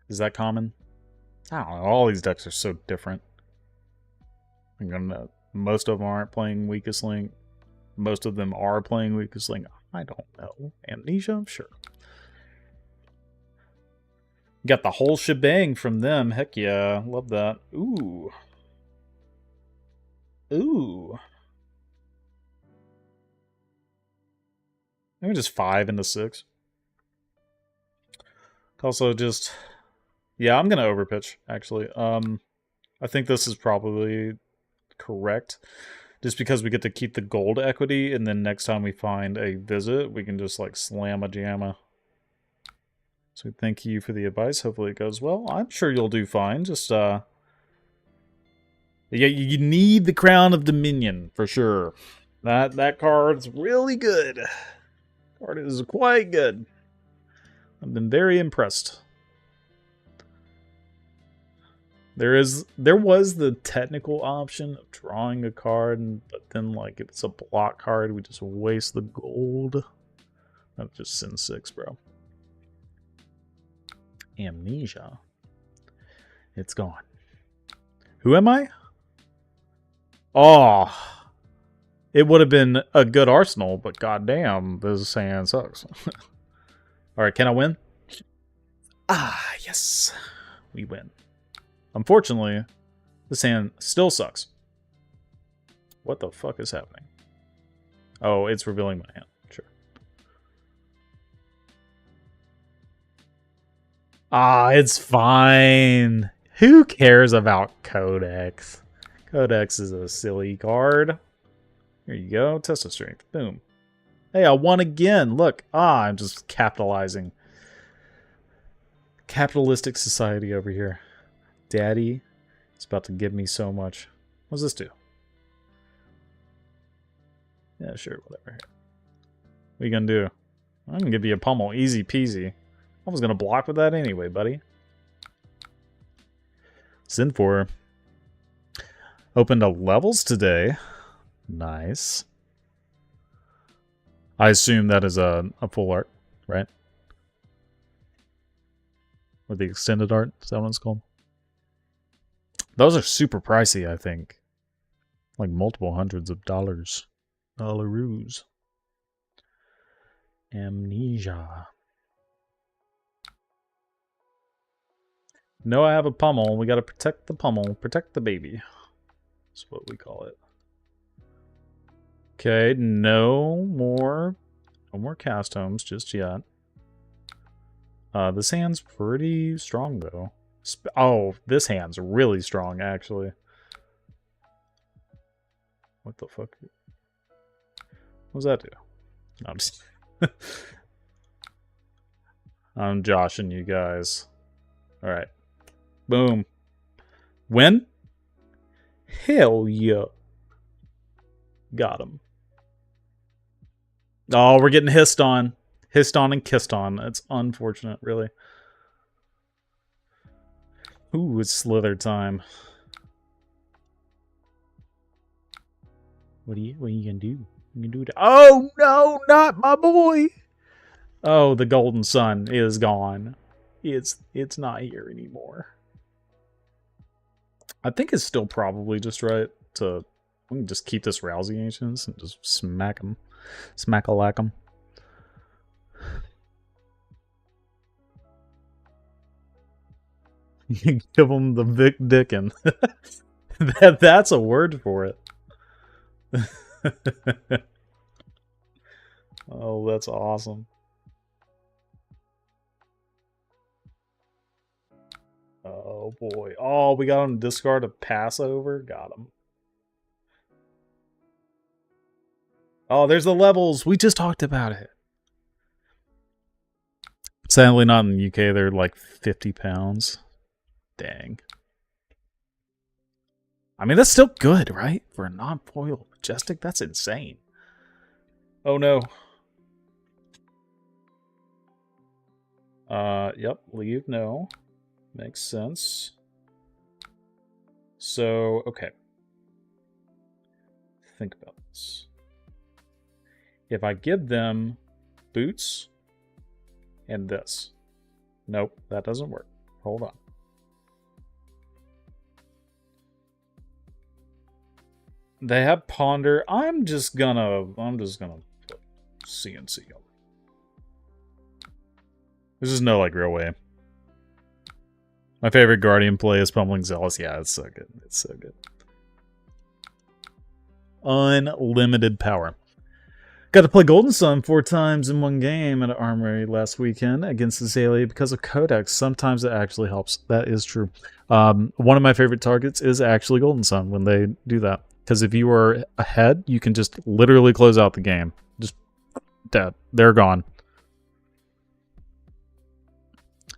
Is that common? I don't know. All these decks are so different. Most of them aren't playing Weakest Link. Most of them are playing Weakest Link. I don't know. Amnesia? Sure. Got the whole shebang from them. Heck yeah. Love that. Ooh. Ooh. Maybe just 5 into 6. Also just... Yeah, I'm going to overpitch, actually. I think this is probably correct. Just because we get to keep the gold equity, and then next time we find a visit, we can just, like, slam a jamma. So thank you for the advice. Hopefully it goes well. I'm sure you'll do fine. Just, yeah, you need the Crown of Dominion, for sure. That card's really good. Card is quite good. I've been very impressed. There was the technical option of drawing a card, but then, like, if it's a block card, we just waste the gold. That just send 6, bro. Amnesia. It's gone. Who am I? Oh. It would have been a good arsenal, but goddamn, this hand sucks. Alright, can I win? Ah, yes. We win. Unfortunately, this hand still sucks. What the fuck is happening? Oh, it's revealing my hand. Sure. Ah, it's fine. Who cares about Codex? Codex is a silly card. Here you go. Test of strength. Boom. Hey, I won again. Look. I'm just capitalizing. Capitalistic society over here. Daddy is about to give me so much. What does this do? Yeah, sure, whatever. What are you gonna do? I'm gonna give you a pummel. Easy peasy. I was gonna block with that anyway, buddy. Sin 4. Opened a levels today. Nice. I assume that is a full art, right? Or the extended art, is that what it's called? Those are super pricey, I think. Like multiple hundreds of dollars. Dollaroos. Amnesia. No, I have a pummel. We gotta protect the pummel. Protect the baby. That's what we call it. Okay, no more cast homes just yet. This hand's pretty strong, though. Oh, this hand's really strong, actually. What the fuck? What does that do? No, I'm just... I'm joshing you guys. Alright. Boom. Win? Hell yeah. Got him. Oh, we're getting hissed on. Hissed on and kissed on. It's unfortunate, really. Ooh, it's slither time. What are you gonna do? You can do it. Oh no, not my boy! Oh, the golden sun is gone. It's not here anymore. I think it's still probably just right to... We can just keep this Rousey Ancients and just smack them. Smack-a-lack them. You give them the Vic Dickin. That's a word for it. Oh, that's awesome. Oh boy. Oh, we got him to discard a Passover. Got him. Oh, there's the levels. We just talked about it. Sadly, not in the UK. They're like 50 pounds. Dang. I mean, that's still good, right? For a non-foil majestic? That's insane. Oh, no. Yep. Leave, no. Makes sense. So, okay. Think about this. If I give them boots and this. Nope, that doesn't work. Hold on. They have ponder. I'm just gonna put CNC. There's just no like real way. My favorite Guardian play is Pummeling Zealous. Yeah, it's so good. It's so good. Unlimited power. Got to play Golden Sun 4 times in one game at Armory last weekend against Azalea because of Codex. Sometimes it actually helps. That is true. One of my favorite targets is actually Golden Sun when they do that. Because if you are ahead, you can just literally close out the game. Just dead. They're gone.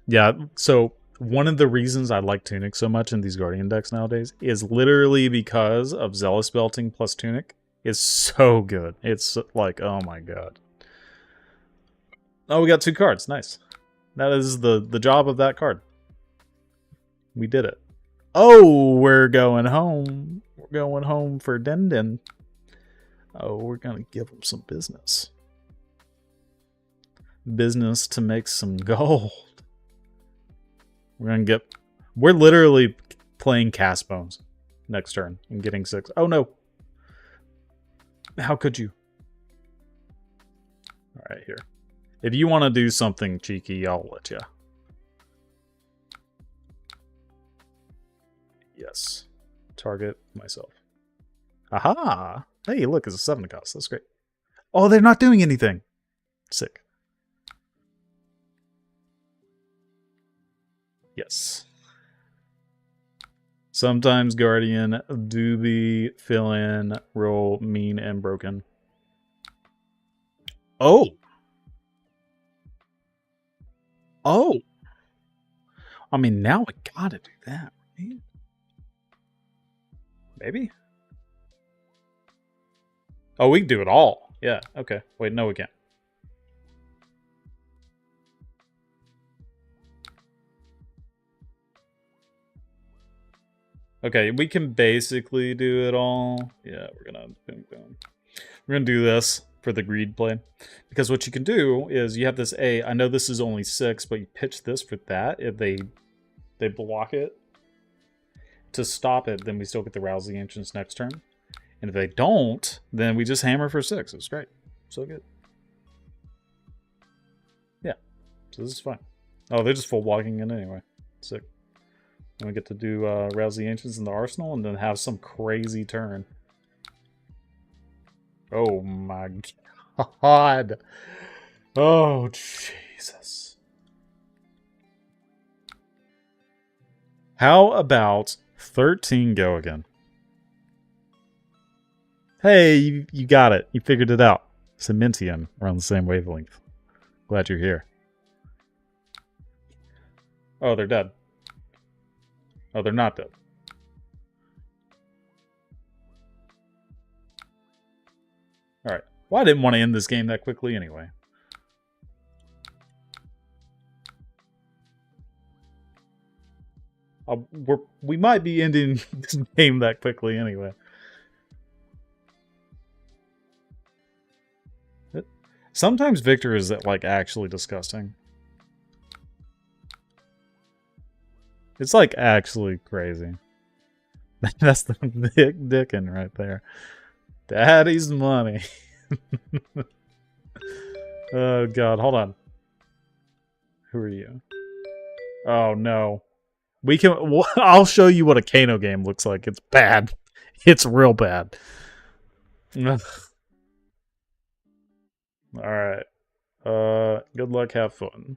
Yeah, so one of the reasons I like Tunic so much in these Guardian decks nowadays is literally because of Zealous Belting plus Tunic. It's so good. It's like, oh my god. Oh, we got 2 cards. Nice. That is the job of that card. We did it. Oh, we're going home. We're going home for Denden. Oh, we're going to give him some business. Business to make some gold. We're literally playing Cast Bones next turn and getting 6. Oh no. How could you? Alright, here. If you want to do something cheeky, I'll let you. Yes. Target myself. Aha! Hey, look, it's a 7 cost. That's great. Oh, they're not doing anything. Sick. Yes. Sometimes Guardian do be feeling real mean and broken. Oh. Oh. I mean, now we gotta do that, right? Maybe? Oh, we can do it all. Yeah, okay. Wait, no, we can't. Okay, we can basically do it all. Yeah, we're gonna do this for the greed play. Because what you can do is you have this A. I know this is only 6, but you pitch this for that. If they block it to stop it, then we still get the rousing entrance next turn. And if they don't, then we just hammer for 6. It's great. So good. Yeah. So this is fine. Oh, they're just full blocking in anyway. Sick. And we get to do rouse the ancients in the arsenal and then have some crazy turn. Oh my god. Oh, Jesus. How about 13 go again? Hey, you got it. You figured it out. Cementium. We're on the same wavelength. Glad you're here. Oh, they're dead. Oh, they're not dead. Alright. Well, I didn't want to end this game that quickly anyway. We might be ending this game that quickly anyway. Sometimes Victor is like actually disgusting. It's like actually crazy. That's the big dickin' right there. Daddy's money. Oh god, hold on. Who are you? Oh no. We can. I'll show you what a Kano game looks like. It's bad. It's real bad. Alright. Good luck, have fun.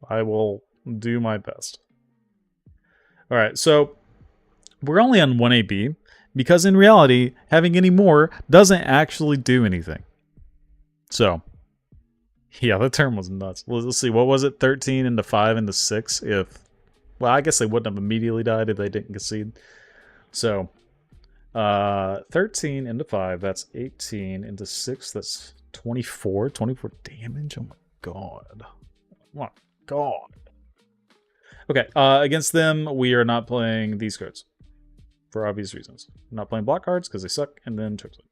I will do my best. Alright, so we're only on 1 AB because in reality, having any more doesn't actually do anything. So, yeah, the turn was nuts. Let's see, what was it? 13 into 5 into 6 if... Well, I guess they wouldn't have immediately died if they didn't concede. So, 13 into 5, that's 18 into 6, that's 24. 24 damage? Oh my god. Oh my god. Okay, against them, we are not playing these cards. For obvious reasons. I'm not playing block cards because they suck, and then Turkey.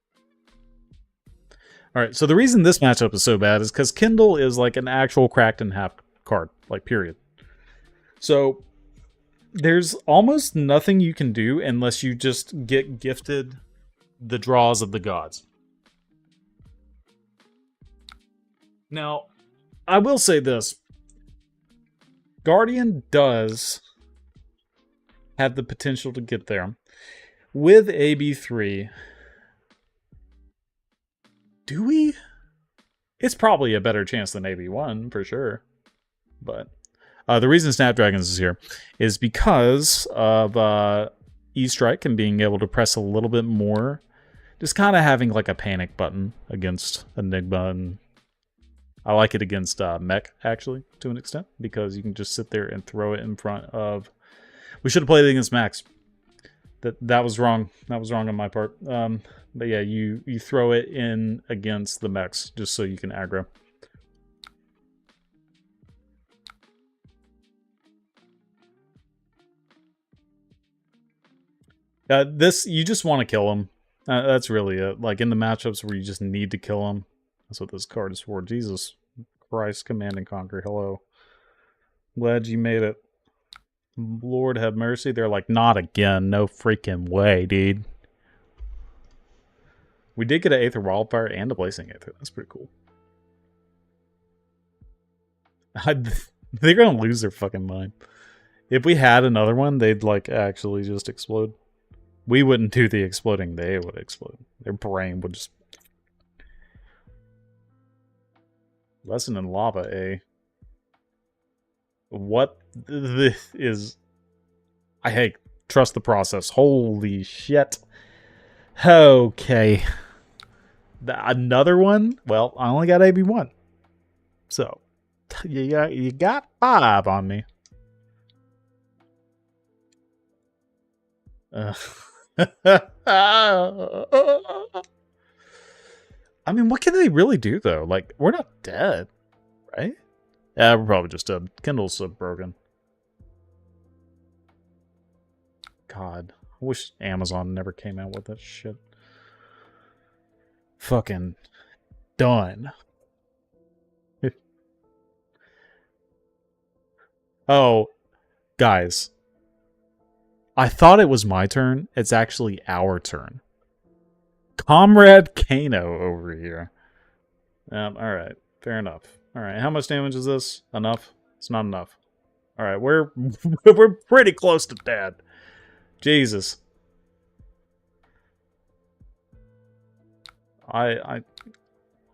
Alright, so the reason this matchup is so bad is because Kindle is like an actual cracked in half card. Like, period. So, there's almost nothing you can do unless you just get gifted the draws of the gods. Now, I will say this. Guardian does have the potential to get there. With AB3, do we? It's probably a better chance than AB1, for sure. But the reason Snapdragons is here is because of E-Strike and being able to press a little bit more. Just kind of having like a panic button against Enigma, and I like it against Mech, actually, to an extent, because you can just sit there and throw it in front of... We should have played it against Max. That was wrong. That was wrong on my part. But yeah, you throw it in against the Mechs, just so you can aggro. This, you just want to kill him. That's really it. Like, in the matchups where you just need to kill him. That's what this card is for. Jesus Christ, Command and Conquer. Hello. Glad you made it. Lord have mercy. They're like, not again. No freaking way, dude. We did get an Aether Wildfire and a Blazing Aether. That's pretty cool. They're gonna lose their fucking mind. If we had another one, they'd like actually just explode. We wouldn't do the exploding. They would explode. Their brain would just... Lesson in Lava, eh? What this is... I hate Trust the process. Holy shit. Okay. Another one? Well, I only got AB1. So, you got 5 on me. I mean, what can they really do, though? Like, we're not dead, right? Yeah, we're probably just dead. Kindle's so broken. God. I wish Amazon never came out with that shit. Fucking done. Oh, guys. I thought it was my turn. It's actually our turn. Comrade Kano over here. Alright. Fair enough. Alright, how much damage is this? Enough? It's not enough. Alright, we're pretty close to dead. Jesus. All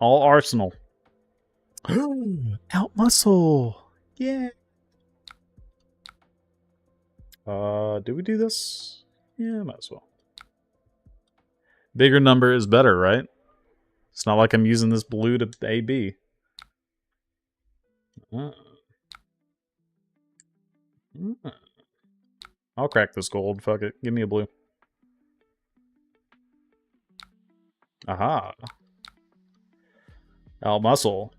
arsenal. Out muscle. Yeah. Do we do this? Yeah, might as well. Bigger number is better, right? It's not like I'm using this blue to AB. I'll crack this gold. Fuck it. Give me a blue. Aha. Out muscle.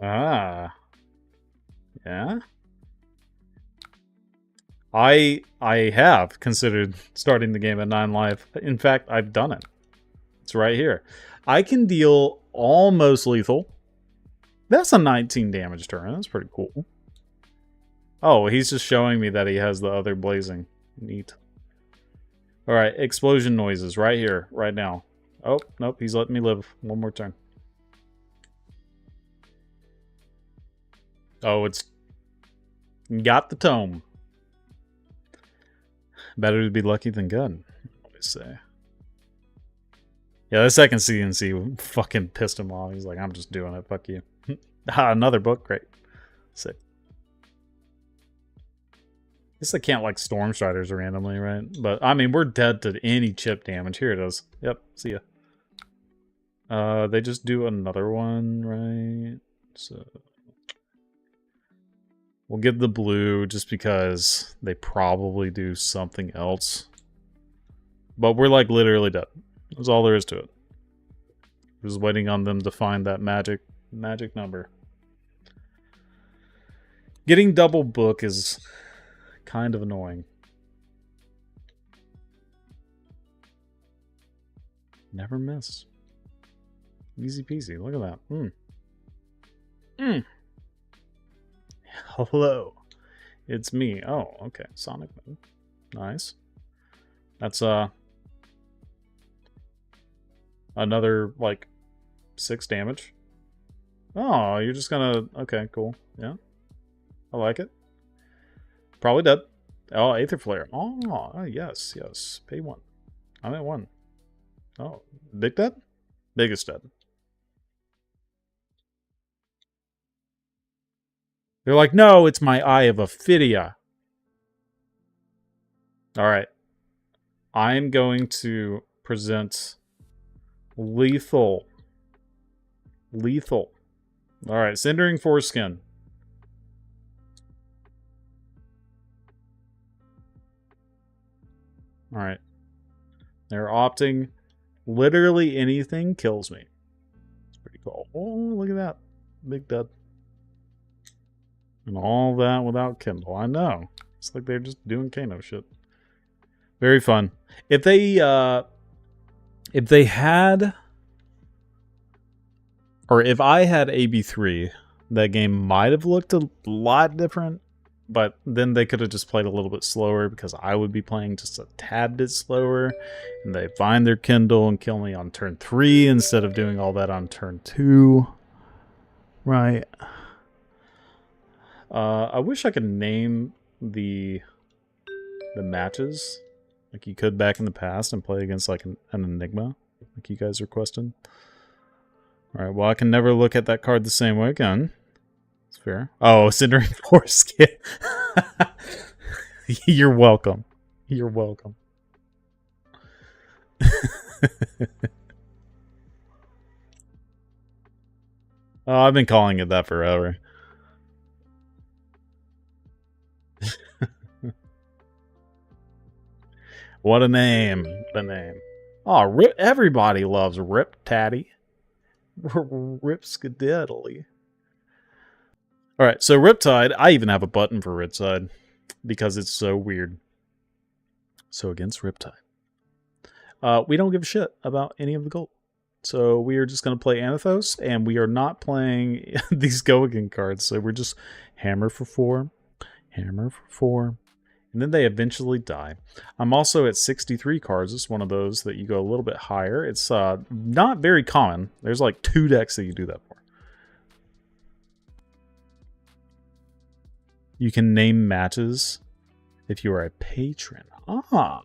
Ah. Yeah? I have considered starting the game at 9 life. In fact, I've done it. It's right here. I can deal almost lethal. That's a 19 damage turn. That's pretty cool. Oh, he's just showing me that he has the other blazing. Neat. Alright, explosion noises right here, right now. Oh, nope, he's letting me live. One more turn. Oh, it's got the tome. Better to be lucky than good, I always say. Yeah, the second CNC fucking pissed him off. He's like, I'm just doing it. Fuck you. Another book? Great. Sick. Guess I can't like Storm Striders randomly, right? But, I mean, we're dead to any chip damage. Here it is. Yep, see ya. They just do another one, right? So... we'll give the blue just because they probably do something else. But we're like literally dead. That's all there is to it. We're just waiting on them to find that magic number. Getting double book is kind of annoying. Never miss. Easy peasy. Look at that. Hello. It's me. Oh, okay. Sonic mode. Nice. That's another like 6 damage. Oh, you're just gonna... okay, cool. Yeah. I like it. Probably dead. Oh, Aether Flare. Oh, yes, yes. Pay 1. I'm at 1. Oh, big dead? Biggest dead. They're like, no, it's my Eye of Ophidia. Alright. I'm going to present lethal. Lethal. Alright, Cindering Foreskin. Alright. They're opting. Literally anything kills me. It's pretty cool. Oh, look at that. Big dead. And all that without Kindle. I know. It's like they're just doing Kano shit. Very fun. If they had... or if I had AB3, that game might have looked a lot different. But then they could have just played a little bit slower because I would be playing just a tad bit slower. And they find their Kindle and kill me on turn 3 instead of doing all that on turn 2. Right. I wish I could name the matches like you could back in the past and play against like an Enigma like you guys requested. Alright, well I can never look at that card the same way again. It's fair. Oh, Cindering Foreskin. You're welcome. You're welcome. Oh, I've been calling it that forever. What a name. The name. Oh, everybody loves Riptide. Ripskididdly. Alright, so Riptide, I even have a button for Riptide because it's so weird. So against Riptide. We don't give a shit about any of the gold. So we are just going to play Anathos, and we are not playing these Go Again cards. So we're just hammer for 4, hammer for 4, and then they eventually die. I'm also at 63 cards. It's one of those that you go a little bit higher. It's not very common. There's like 2 decks that you do that for. You can name matches if you are a patron. Ah,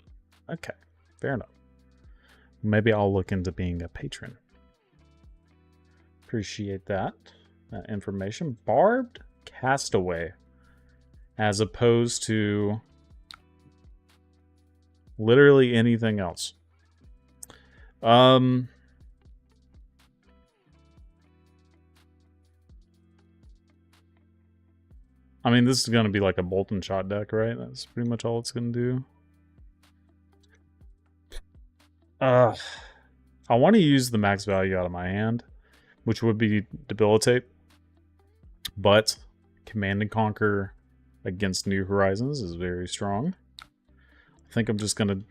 okay. Fair enough. Maybe I'll look into being a patron. Appreciate that information. Barbed Castaway. As opposed to literally anything else. I mean, this is going to be like a bolt and shot deck, right? That's pretty much all it's going to do. I want to use the max value out of my hand, which would be Debilitate. But Command and Conquer against New Horizons is very strong. I think I'm just going to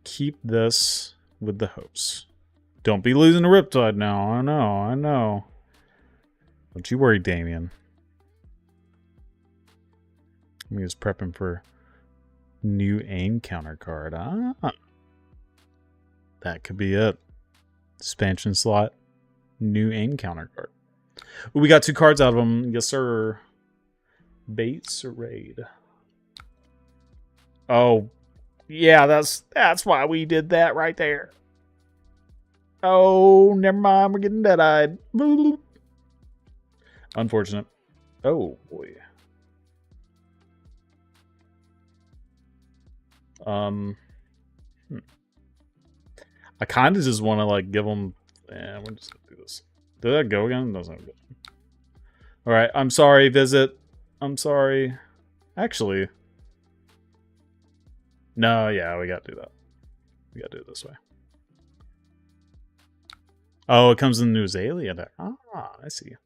keep this with the hopes. Don't be losing to Riptide now. I know, I know. Don't you worry, Damien. I'm just prepping for new aim counter card. Ah. That could be it. Expansion slot. New aim counter card. Ooh, we got 2 cards out of them. Yes, sir. Bates or raid. Oh. Yeah, that's why we did that right there. Oh, never mind. We're getting dead-eyed. Unfortunate. Oh, boy. I kind of just want to like give them. Yeah, we're just gonna do this. Did that go again? Doesn't go. All right. I'm sorry. Visit. I'm sorry. Actually, no. Yeah, we got to do that. We got to do it this way. Oh, it comes in the new Alia deck. Ah, I see.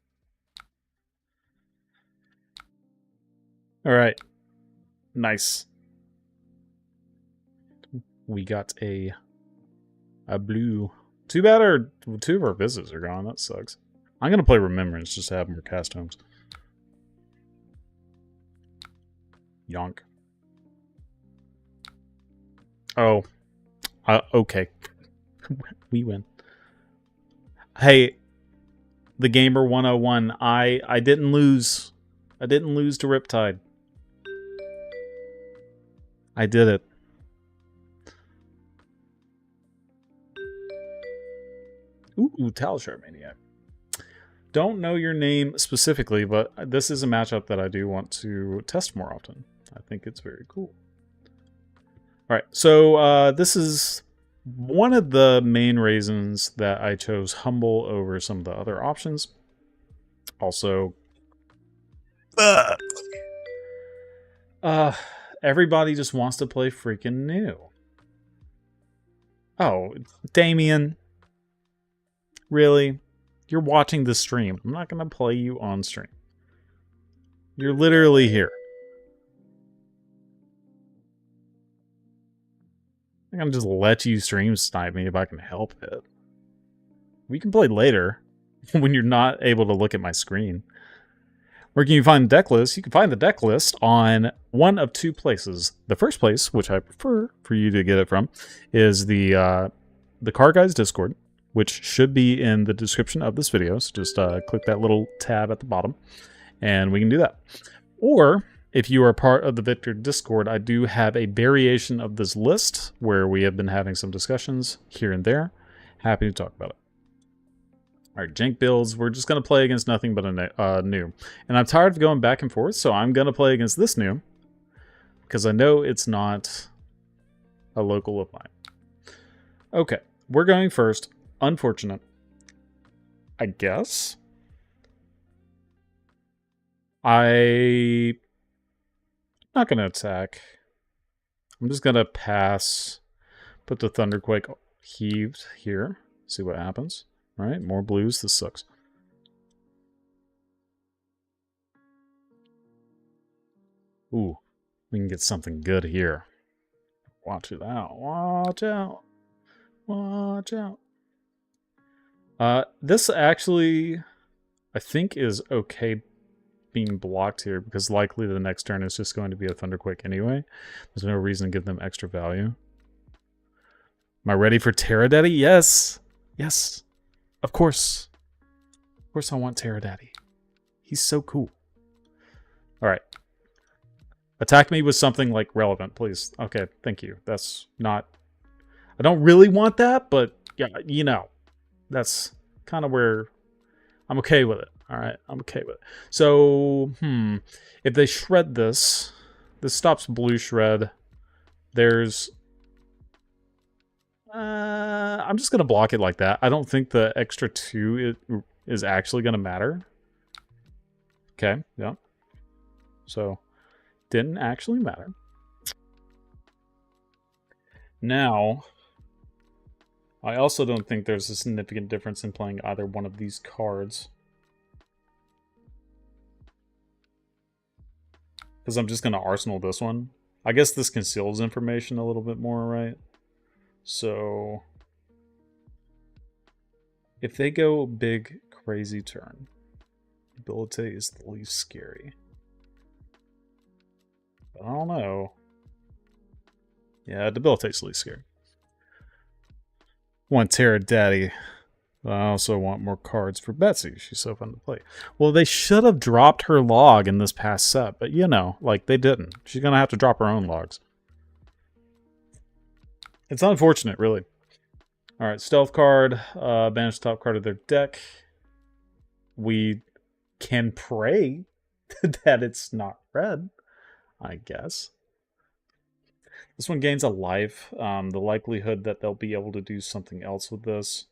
All right. Nice. We got a blue. Too bad our 2 of our visits are gone. That sucks. I'm gonna play Remembrance just to have more cast homes. Yonk. Oh. Okay. We win. Hey, the Gamer 101. I didn't lose. I didn't lose to Riptide. I did it. Ooh, Talishar Maniac. Don't know your name specifically, but this is a matchup that I do want to test more often. I think it's very cool. Alright, so this is one of the main reasons that I chose Humble over some of the other options. Also, everybody just wants to play freaking new. Oh, Damien. Really? You're watching the stream. I'm not going to play you on stream. You're literally here. I'm going to just let you stream snipe me if I can help it. We can play later when you're not able to look at my screen. Where can you find the deck list? You can find the deck list on one of 2 places. The first place, which I prefer for you to get it from, is the TheCardGuyz Discord, which should be in the description of this video. So just click that little tab at the bottom, and we can do that. Or, if you are part of the Victor Discord, I do have a variation of this list where we have been having some discussions here and there. Happy to talk about it. Alright, jank builds. We're just going to play against nothing but a new. And I'm tired of going back and forth, so I'm going to play against this new. Because I know it's not a local of mine. Okay, we're going first. Unfortunate. I guess. I'm not going to attack. I'm just going to pass. Put the Thunderquake heaved here. See what happens. Alright, more blues. This sucks. Ooh, we can get something good here. Watch it out. Watch out. Watch out. This actually, I think, is okay being blocked here because likely the next turn is just going to be a Thunderquake anyway. There's no reason to give them extra value. Am I ready for Terra Daddy? Yes. Yes. Of course. Of course I want Terra Daddy. He's so cool. Alright. Attack me with something like relevant, please. Okay, thank you. That's not... I don't really want that, but yeah, you know. That's kind of where I'm okay with it. Alright, I'm okay with it. So, if they shred this, this stops blue shred. There's... I'm just going to block it like that. I don't think the extra 2 is actually going to matter. Okay, yeah. So, didn't actually matter. Now, I also don't think there's a significant difference in playing either one of these cards. Because I'm just going to arsenal this one. I guess this conceals information a little bit more, right? So, if they go big, crazy turn, debilitate is the least scary. But I don't know. Yeah, debilitate's the least scary. Want Terra Daddy. I also want more cards for Betsy. She's so fun to play. Well, they should have dropped her log in this past set, but you know, like they didn't. She's going to have to drop her own logs. It's unfortunate, really. Alright, stealth card. Banish the top card of their deck. We can pray that it's not red, I guess. This one gains a life. The likelihood that they'll be able to do something else with this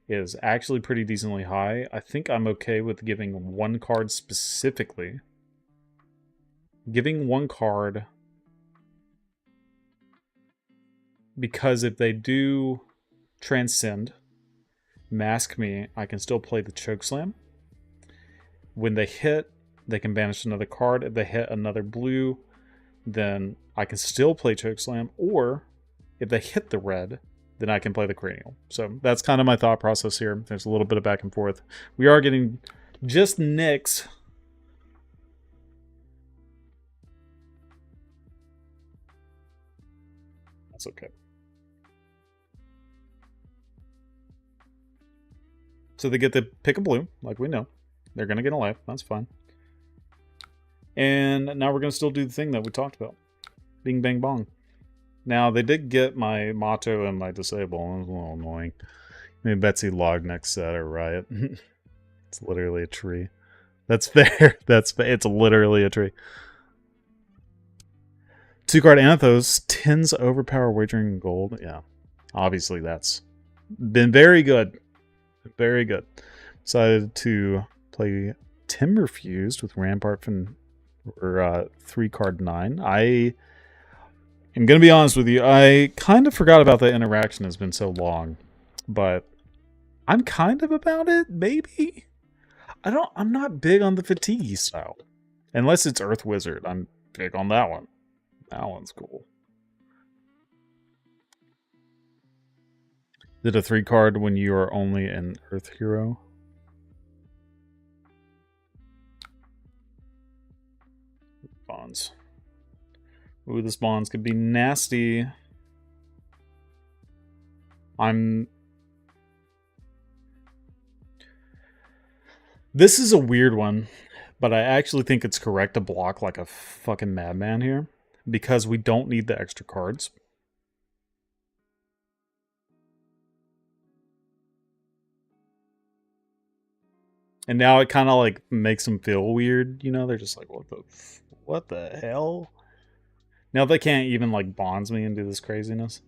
is actually pretty decently high. I think I'm okay with giving one card specifically. Giving one card... because if they do transcend, mask me, I can still play the Chokeslam. When they hit, they can banish another card. If they hit another blue, then I can still play Chokeslam. Or if they hit the red, then I can play the Cranial. So that's kind of my thought process here. There's a little bit of back and forth. We are getting just nicks. That's okay. So they get to pick a blue, like we know. They're going to get a life. That's fine. And now we're going to still do the thing that we talked about. Bing, bang, bong. Now, they did get my motto and my disable. It was a little annoying. Maybe Betsy logged next set or riot. It's literally a tree. That's fair. It's literally a tree. 2-card Anthos. 10's overpower wagering gold. Yeah. Obviously, that's been very good. Very good. Decided to play Timberfused with Rampart from 3-card 9. I am going to be honest with you. I kind of forgot about the interaction. It's been so long. But I'm kind of about it, maybe? I'm not big on the fatigue style. Unless it's Earth Wizard. I'm big on that one. That one's cool. Did a 3-card when you are only an Earth hero? Bonds. Ooh, this bonds could be nasty. This is a weird one, but I actually think it's correct to block like a fucking madman here because we don't need the extra cards. And now it kind of like makes them feel weird, you know? They're just like, what the hell? Now they can't even like bonds me and do this craziness.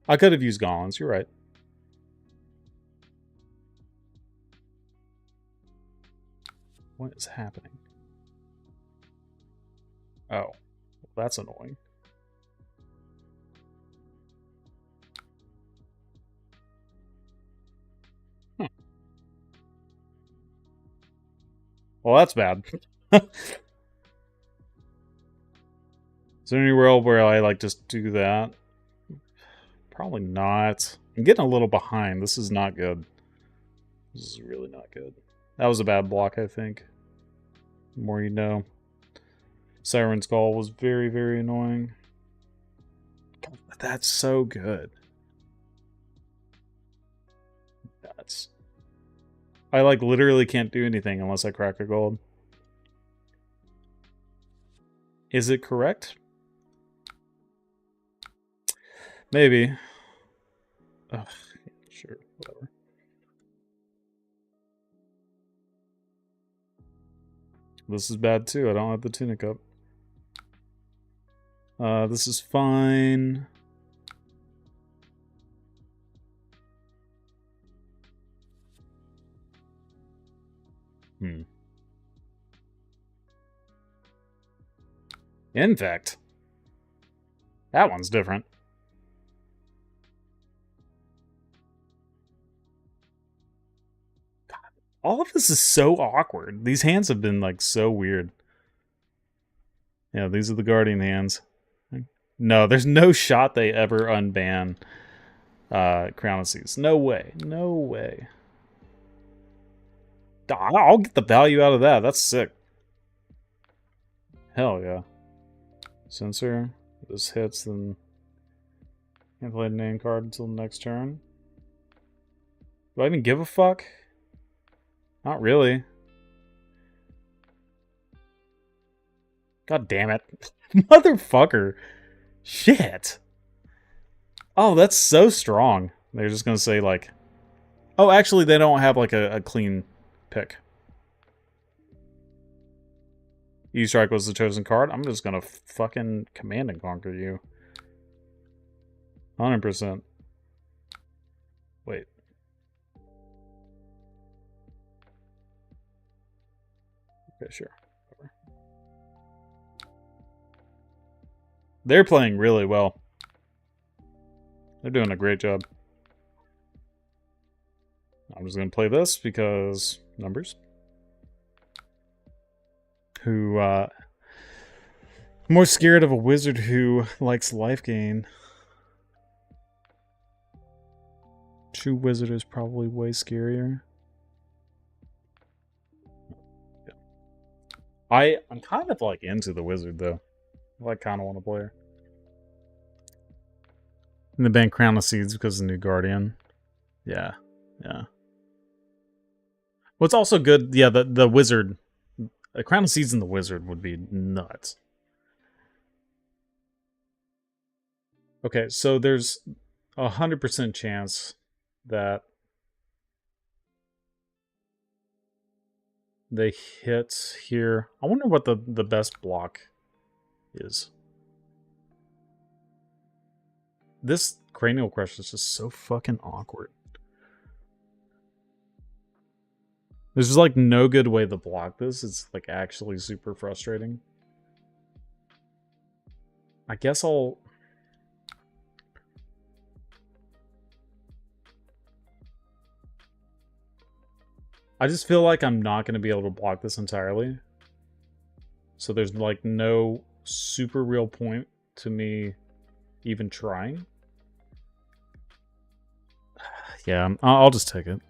I could have used Gollins, you're right. What is happening? Oh, that's annoying. Well, that's bad. Is there any world where I like just do that? Probably not. I'm getting a little behind. This is not good. This is really not good. That was a bad block, I think. The more you know. Siren's Call was very, very annoying. God, that's so good. That's... I like literally can't do anything unless I crack a gold. Is it correct? Maybe. Ugh, sure, whatever. This is bad too. I don't have the tunic up. This is fine. Infect. That one's different. God, all of this is so awkward. These hands have been like so weird. Yeah, these are the Guardian hands. No, there's no shot they ever unban Crown of Seas. No way. No way. I'll get the value out of that. That's sick. Hell yeah. Sensor. This hits, then can't play the name card until the next turn. Do I even give a fuck? Not really. God damn it. Motherfucker. Shit. Oh, that's so strong. They're just gonna say, like... Oh, actually, they don't have, like, a clean pick. E-Strike was the chosen card. I'm just gonna fucking command and conquer you. 100%. Wait. Okay, sure. Whatever. They're playing really well. They're doing a great job. I'm just gonna play this because numbers. Who, more scared of a wizard who likes life gain. True wizard is probably way scarier. Yeah. I'm kind of like into the wizard though. I like kind of want to play her. And the ban Crown of Seeds because of the new Guardian. Yeah, yeah. What's also good, yeah, the wizard. A Crown of Seeds and the wizard would be nuts. Okay, so there's 100% chance that they hit here. I wonder what the best block is. This Cranial Crush is just so fucking awkward. There's just like no good way to block this. It's like actually super frustrating. I guess I'll... I just feel like I'm not going to be able to block this entirely. So there's like no super real point to me even trying. Yeah, I'll just take it.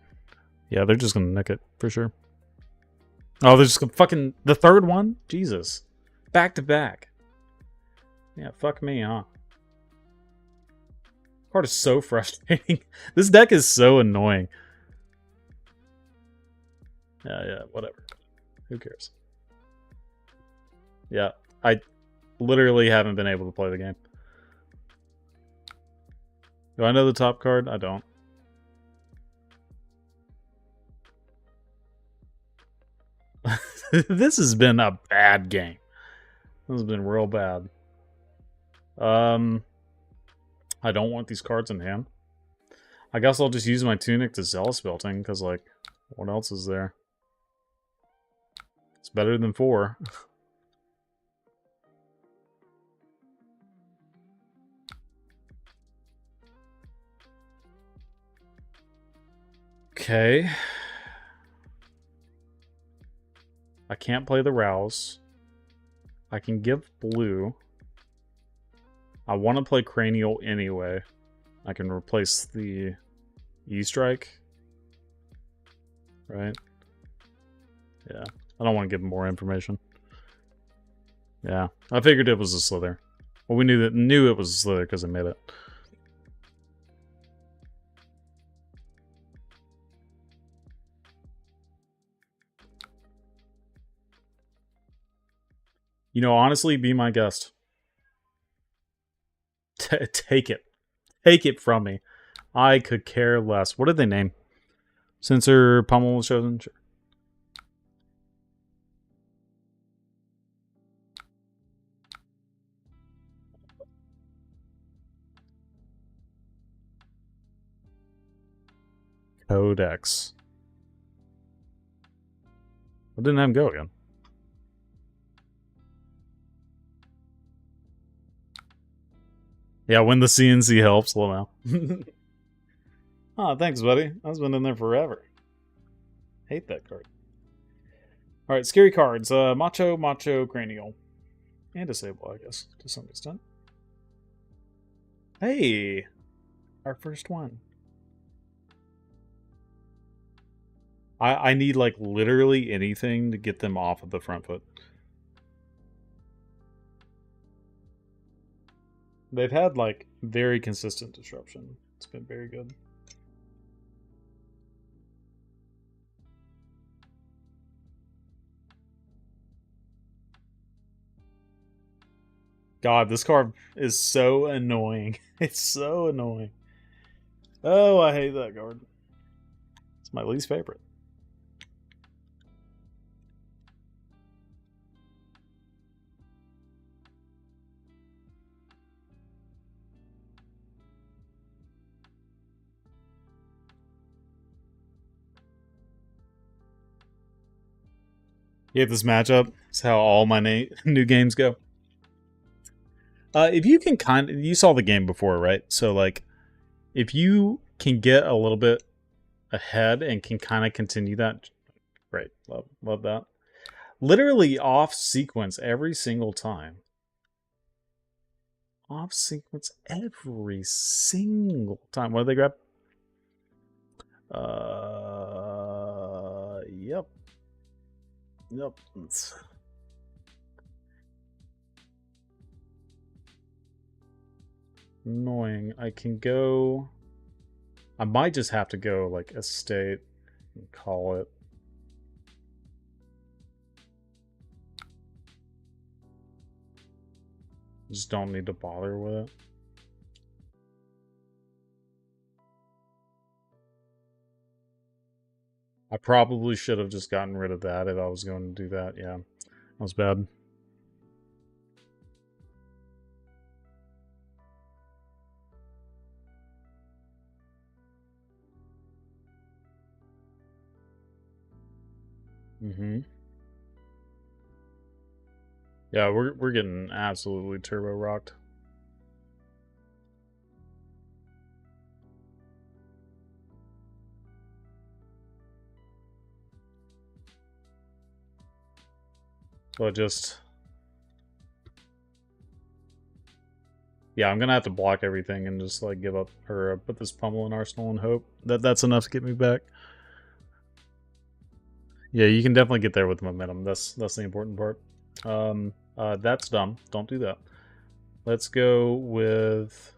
Yeah, they're just gonna nick it, for sure. Oh, they're just gonna fucking... The third one? Jesus. Back to back. Yeah, fuck me, huh? Card is so frustrating. This deck is so annoying. Yeah, whatever. Who cares? Yeah, literally haven't been able to play the game. Do I know the top card? I don't. This has been a bad game. This has been real bad. I don't want these cards in hand. I guess I'll just use my Tunic to Zealous Belting, because, like, what else is there? It's better than 4. Okay. I can't play the Rouse. I can give blue. I want to play Cranial anyway. I can replace the E-Strike. Right? Yeah. I don't want to give him more information. Yeah. I figured it was a Slither. Well, we knew it was a Slither because I made it. You know, honestly, be my guest. Take it. Take it from me. I could care less. What did they name? Sensor Pummel was chosen? Sure. Codex. I didn't have him go again. Yeah, when the CNC helps, well now. Oh, thanks, buddy. That's been in there forever. Hate that card. Alright, scary cards. Macho, Cranial. And Disable, I guess, to some extent. Hey! Our first one. I need, like, literally anything to get them off of the front foot. They've had, like, very consistent disruption. It's been very good. God, this card is so annoying. It's so annoying. Oh, I hate that card. It's my least favorite. You hate this matchup? It's how all my new games go. If you can you saw the game before, right? So, like, if you can get a little bit ahead and can kind of continue that, right? Love that. Literally off sequence every single time. Off sequence every single time. What do they grab? Yep. Yep. Annoying. I can go... I might just have to go, like, Estate and call it. Just don't need to bother with it. I probably should have just gotten rid of that if I was going to do that. Yeah, that was bad. Yeah, we're getting absolutely turbo rocked. So yeah, I'm gonna have to block everything and just like give up or put this pummel in Arsenal and hope that that's enough to get me back. Yeah, you can definitely get there with momentum. That's the important part. That's dumb. Don't do that. Let's go with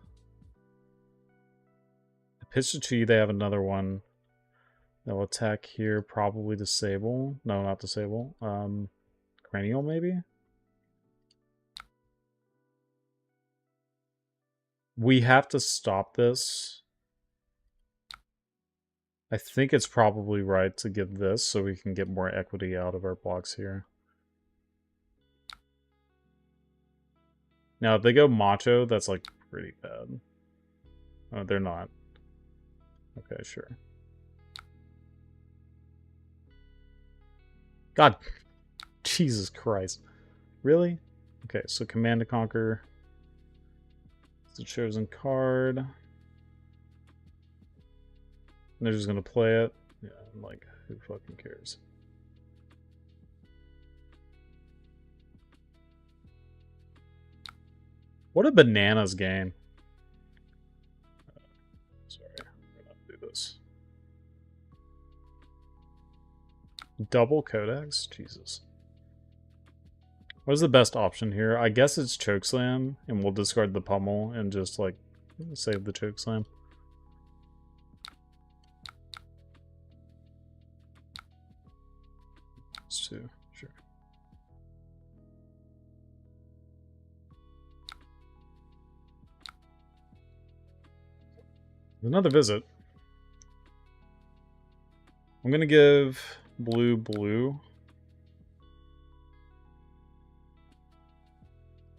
Piscici. They have another one. They'll attack here. Probably disable. No, not disable. Cranial maybe. We have to stop this. I think it's probably right to give this so we can get more equity out of our blocks here. Now, if they go macho, that's like pretty bad. Oh, they're not. Okay, sure. God, Jesus Christ. Really? Okay, so Command to Conquer. It's a chosen card. And they're just gonna play it. Yeah, I'm like, who fucking cares? What a bananas game. Sorry, we're gonna do this. Double Codex? Jesus. What is the best option here? I guess it's Chokeslam, and we'll discard the Pummel and just, like, save the Chokeslam. It's 2, sure. Another visit. I'm gonna give blue blue.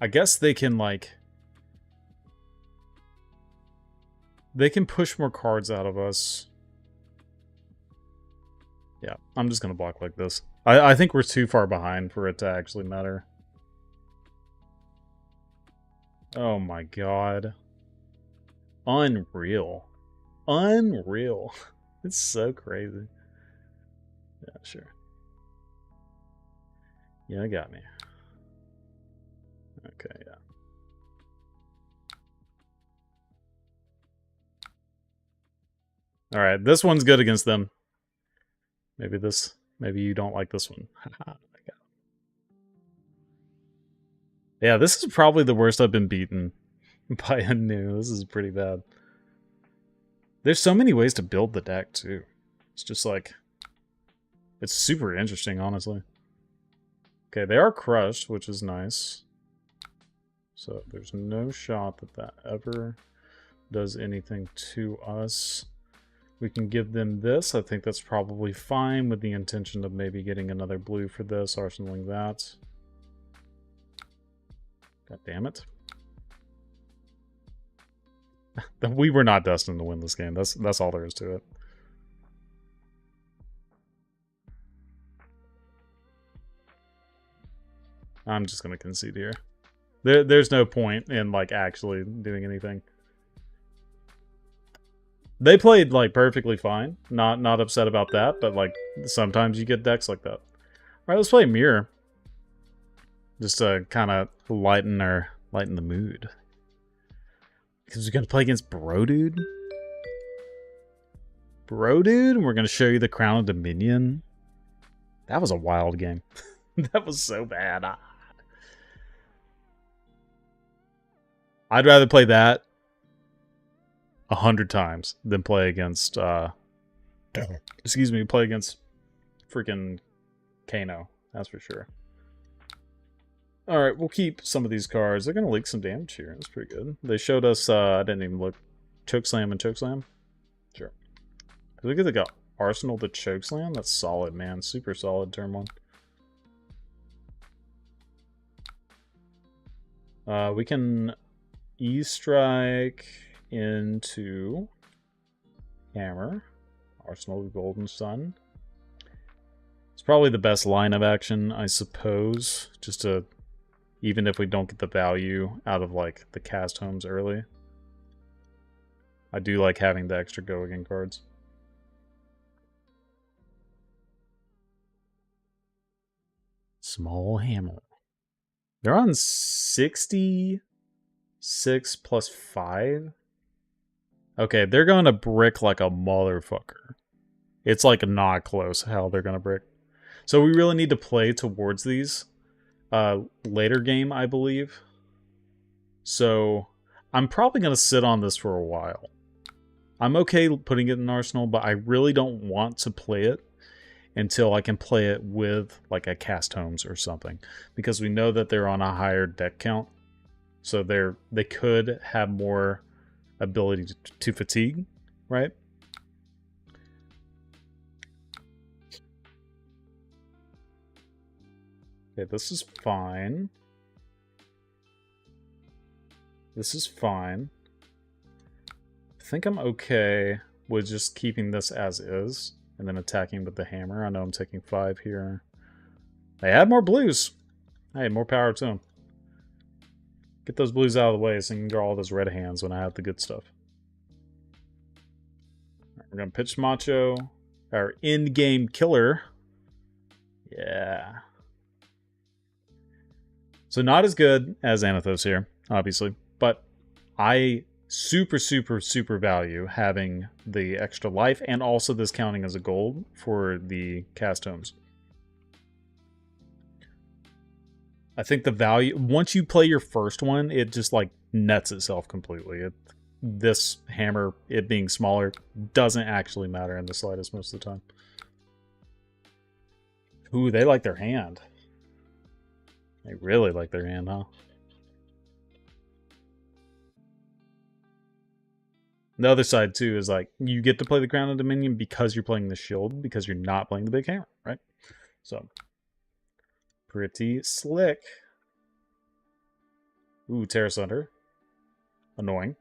I guess they can, like... They can push more cards out of us. Yeah, I'm just gonna block like this. I think we're too far behind for it to actually matter. Oh my god. Unreal. Unreal. It's so crazy. Yeah, sure. Yeah, got me. Okay, yeah. Alright, this one's good against them. Maybe you don't like this one. Yeah, this is probably the worst I've been beaten by a new. This is pretty bad. There's so many ways to build the deck, too. It's just like... It's super interesting, honestly. Okay, they are crushed, which is nice. So there's no shot that that ever does anything to us. We can give them this. I think that's probably fine with the intention of maybe getting another blue for this, arsenaling that. God damn it. We were not destined to win this game. That's all there is to it. I'm just gonna concede here. There's no point in, like, actually doing anything. They played, like, perfectly fine. Not upset about that, but, like, sometimes you get decks like that. Alright, let's play Mirror. Just to kind of lighten the mood. Because we're gonna play against Bro Dude. Bro Dude, and we're gonna show you the Crown of Dominion. That was a wild game. That was so bad. I'd rather play that 100 times than play against excuse me, play against freaking Kano. That's for sure. Alright, we'll keep some of these cards. They're gonna leak some damage here. That's pretty good. They showed us I didn't even look. Chokeslam and Chokeslam. Sure. Look at they got Arsenal to Chokeslam. That's solid, man. Super solid turn 1. We can E-Strike into Hammer. Arsenal of Golden Sun. It's probably the best line of action, I suppose. Just to, even if we don't get the value out of, like, the cast homes early. I do like having the extra go again cards. Small Hammer. They're on 66 plus 5. Okay, they're going to brick like a motherfucker. It's like not close how they're going to brick. So we really need to play towards these later game, I believe. So I'm probably going to sit on this for a while. I'm okay putting it in Arsenal, but I really don't want to play it until I can play it with like a cast homes or something, because we know that they're on a higher deck count. So they could have more ability to fatigue, right? Okay, this is fine. This is fine. I think I'm okay with just keeping this as is and then attacking with the hammer. I know I'm taking 5 here. They had more blues. Hey, more power to them. Get those blues out of the way so you can draw all those red hands when I have the good stuff. Right, we're going to pitch Macho, our in-game killer. Yeah. So not as good as Anathos here, obviously, but I super, super, super value having the extra life and also this counting as a gold for the cast homes. I think the value, once you play your first one, it just like nets itself completely. This hammer, it being smaller, doesn't actually matter in the slightest most of the time. Ooh, they like their hand. They really like their hand, huh? The other side, too, is like, you get to play the Crown of Dominion because you're playing the shield, because you're not playing the big hammer, right? So, pretty slick. Ooh, Terra Sunder. Annoying.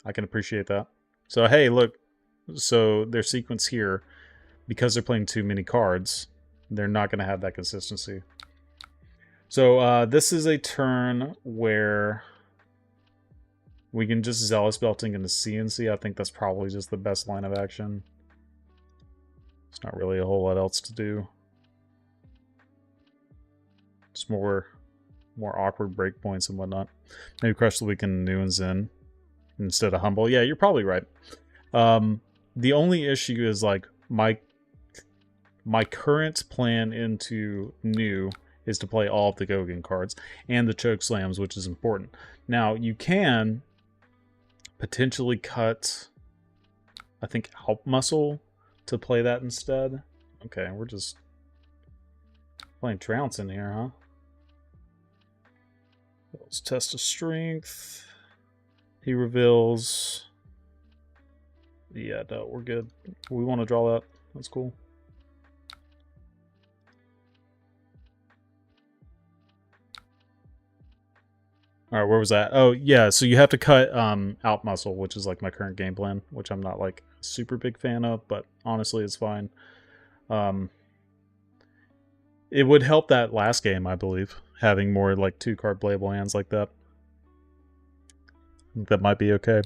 I can appreciate that. So, hey, look. So, their sequence here, because they're playing too many cards, they're not going to have that consistency. So, this is a turn where we can just Zealous Belting into CNC. I think that's probably just the best line of action. There's not really a whole lot else to do. It's more awkward breakpoints and whatnot. Maybe Crush the Weekend New ones in instead of Humble. Yeah, you're probably right. The only issue is like my current plan into New is to play all of the Gogan cards and the Choke Slams, which is important. Now, you can potentially cut, I think, Alp Muscle to play that instead. Okay, we're just playing Trounce in here, huh? Let's test his strength. He reveals. Yeah, no, we're good. We want to draw that. That's cool. All right, where was that? Oh, yeah, so you have to cut Alp Muscle, which is like my current game plan, which I'm not like a super big fan of, but honestly, it's fine. It would help that last game, I believe, having more like 2-card playable hands like that. I think that might be okay.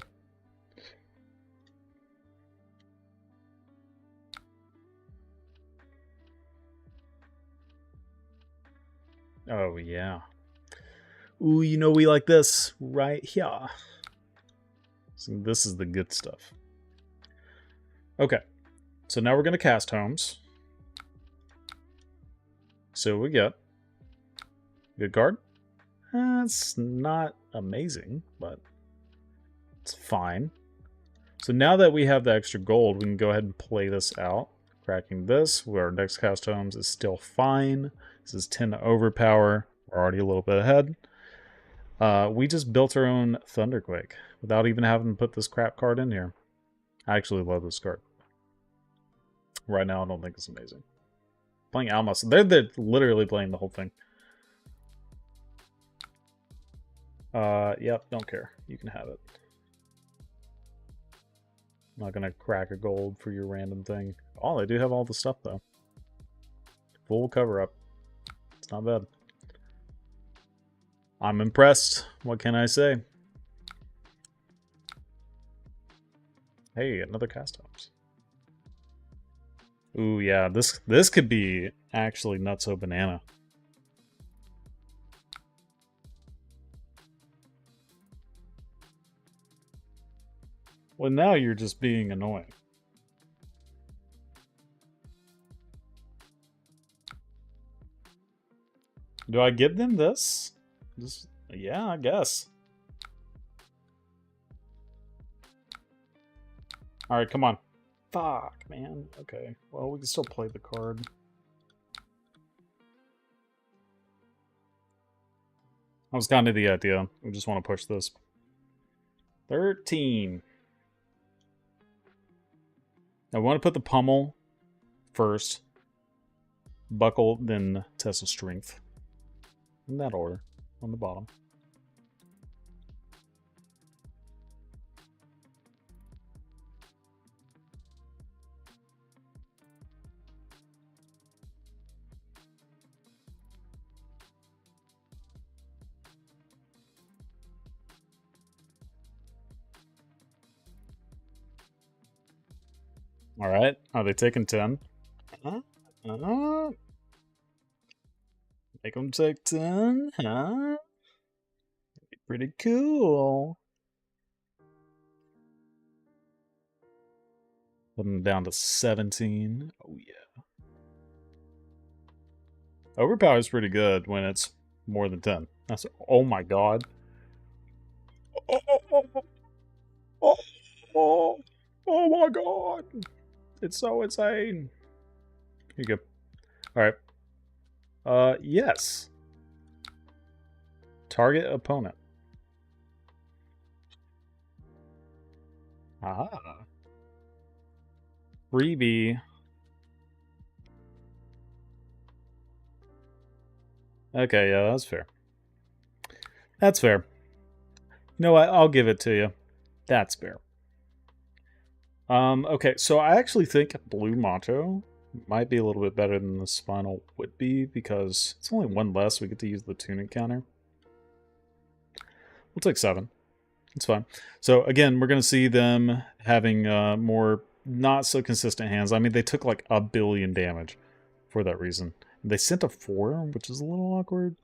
Oh, yeah. Ooh, you know we like this right here. So this is the good stuff. Okay. So now we're going to cast homes. So we get good card. It's not amazing, but it's fine. So now that we have the extra gold, we can go ahead and play this out. Cracking this, where our next cast homes is still fine. This is 10 to overpower. We're already a little bit ahead. We just built our own Thunderquake without even having to put this crap card in here. I actually love this card. Right now, I don't think it's amazing. Playing Almas. They're literally playing the whole thing. Yep, don't care. You can have it. I'm not gonna crack a gold for your random thing. Oh, they do have all the stuff, though. Full cover-up. It's not bad. I'm impressed. What can I say? Hey, another cast homes. Ooh, yeah, this could be actually nutso banana. Well, now you're just being annoying. Do I give them this? Yeah, I guess. Alright, come on. Fuck, man. Okay. Well, we can still play the card. That was kind of the idea. We just want to push this. 13. I want to put the pummel first. Buckle, then test of strength. In that order. On the bottom. Alright. Are they taking 10? Make them take 10, huh? Pretty cool. Put them down to 17. Oh, yeah. Overpower is pretty good when it's more than 10. That's, oh my god. Oh my god. It's so insane. Here you go. Alright. Yes. Target opponent. Aha. Freebie. Okay, yeah, that's fair. That's fair. You know what? I'll give it to you. That's fair. Okay, so I actually think Blue Macho might be a little bit better than the Spinal would be, because it's only one less. We get to use the tunic counter. We'll take 7. It's fine. So again, we're going to see them having more not so consistent hands. I mean, they took like 1 billion damage for that reason. They sent a 4, which is a little awkward.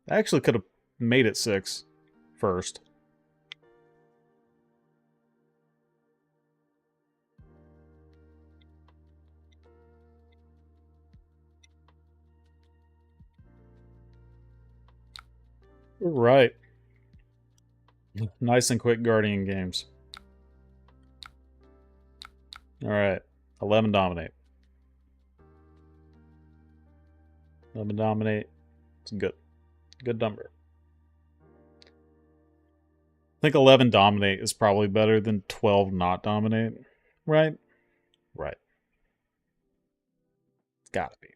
I actually could have made it 6 first. Right. Nice and quick Guardian games. Alright. 11 dominate. 11 dominate. It's good. Good number. I think 11 dominate is probably better than 12 not dominate. Right? Right. It's gotta be.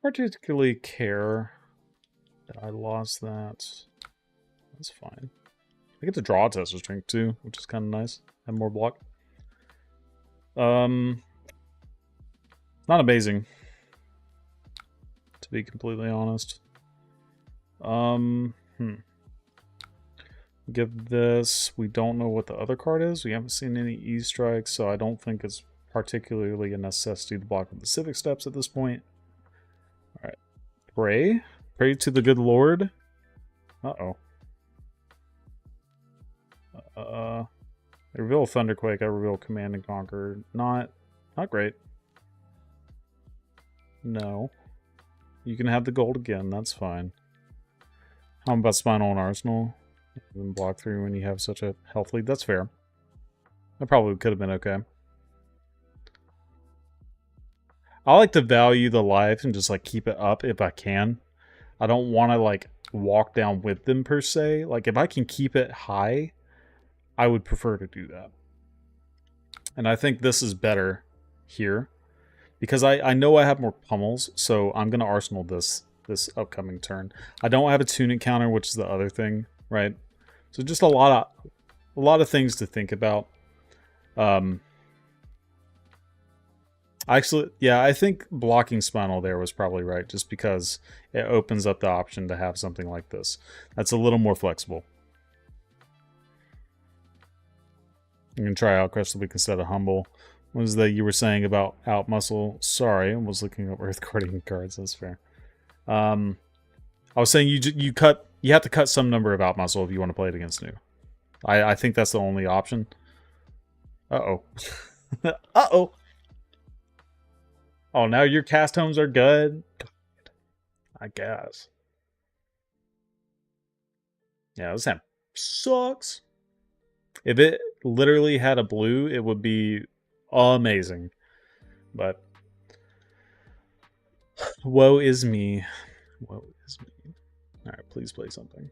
Particularly care that I lost that. That's fine. I get to draw a test of strength too, which is kind of nice. Have more block. Not amazing, to be completely honest. Give this. We don't know what the other card is. We haven't seen any E-strikes, so I don't think it's particularly a necessity to block with the civic steps at this point. Alright. Pray. Pray to the good Lord. Uh-oh. I reveal Thunderquake, I reveal Command and Conquer. Not great. No. You can have the gold again, that's fine. How about Spinal and Arsenal? And block through when you have such a health lead. That's fair. That probably could have been okay. I like to value the life and just like keep it up if I can. I don't want to like walk down with them per se. Like if I can keep it high, I would prefer to do that. And I think this is better here. Because I know I have more pummels, so I'm going to Arsenal this upcoming turn. I don't have a tunic counter, which is the other thing, right? So just a lot of things to think about. Actually, yeah, I think blocking Spinal there was probably right, just because it opens up the option to have something like this. That's a little more flexible. You can try out Crystal Week instead of Humble. What was that you were saying about out muscle? Sorry, I was looking up Earth Guardian cards. That's fair. I was saying you have to cut some number of out muscle if you want to play it against new. I think that's the only option. Uh-oh. Uh-oh. Oh, now your cast homes are good? I guess. Yeah, this hand sucks. If it literally had a blue, it would be amazing. But woe is me. Woe is me. Alright, please play something.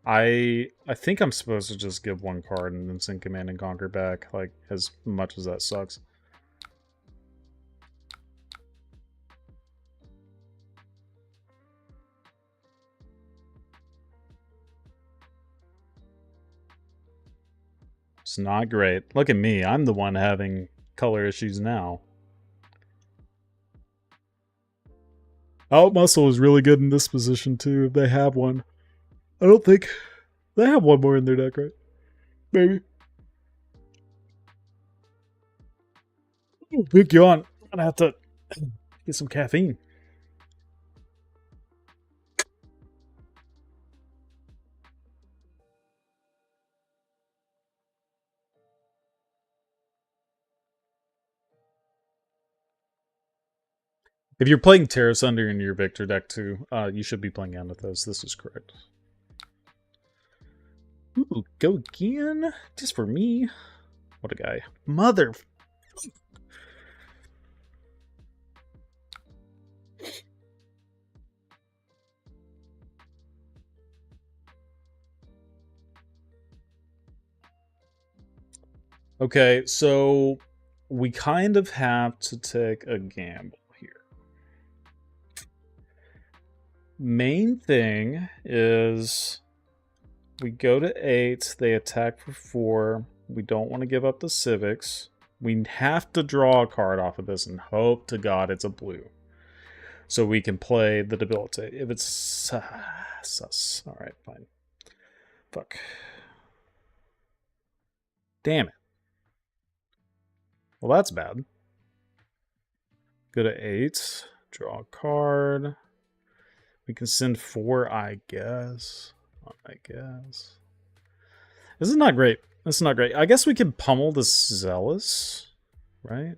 I think I'm supposed to just give one card and then send Command and Conquer back, like, as much as that sucks. It's not great. Look at me. I'm the one having color issues now. Out Muscle is really good in this position, too, if they have one. I don't think they have one more in their deck, right? Maybe. Big yawn. I'm gonna have to get some caffeine. If you're playing Terra Sunder in your Victor deck too, you should be playing Amethyst. This is correct. Ooh, go again? Just for me? What a guy. Mother... Okay, so we kind of have to take a gamble here. Main thing is we go to 8, they attack for 4. We don't want to give up the civics. We have to draw a card off of this and hope to God it's a blue. So we can play the Debilitate. If it's sus. Alright, fine. Fuck. Damn it. Well, that's bad. Go to 8. Draw a card. We can send 4, I guess. This is not great. This is not great. I guess we can pummel the Zealous, right?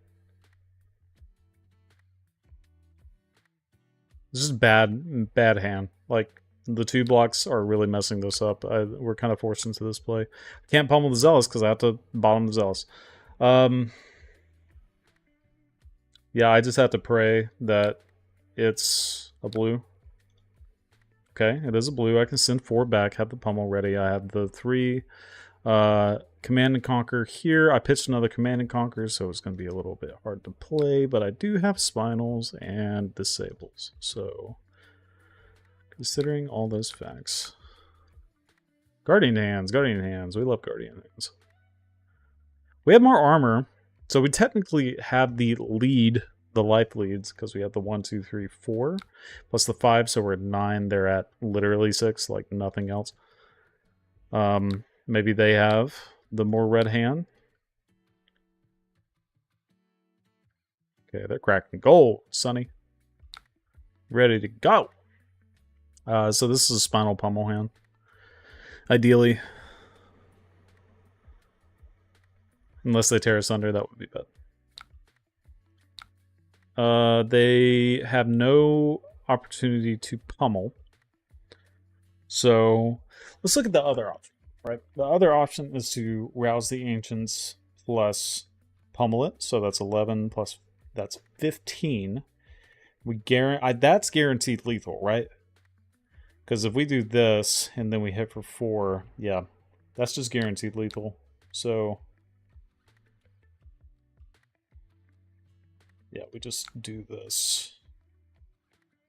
This is bad hand. Like, the 2 blocks are really messing this up. We're kind of forced into this play. I can't pummel the Zealous because I have to bottom the Zealous. Yeah, I just have to pray that it's a blue. Okay, it is a blue. I can send 4 back, have the pummel ready. I have the 3 Command and Conquer here. I pitched another Command and Conquer, so it's going to be a little bit hard to play, but I do have Spinals and Disables. So, considering all those facts. Guardian Hands. We love Guardian Hands. We have more armor, so we technically have the lead, the life leads, because we have the 1, 2, 3, 4, plus the 5, so we're at 9. They're at literally 6, like nothing else. Maybe they have the more red hand. Okay, they're cracking gold, Sonny. Ready to go. So this is a Spinal Pummel hand. Ideally. Unless they tear us under, that would be bad. They have no opportunity to pummel. So let's look at the other option, right? The other option is to rouse the Ancients plus pummel it. So that's 11 plus, that's 15. That's guaranteed lethal, right? Because if we do this and then we hit for 4, yeah, that's just guaranteed lethal. So yeah, we just do this.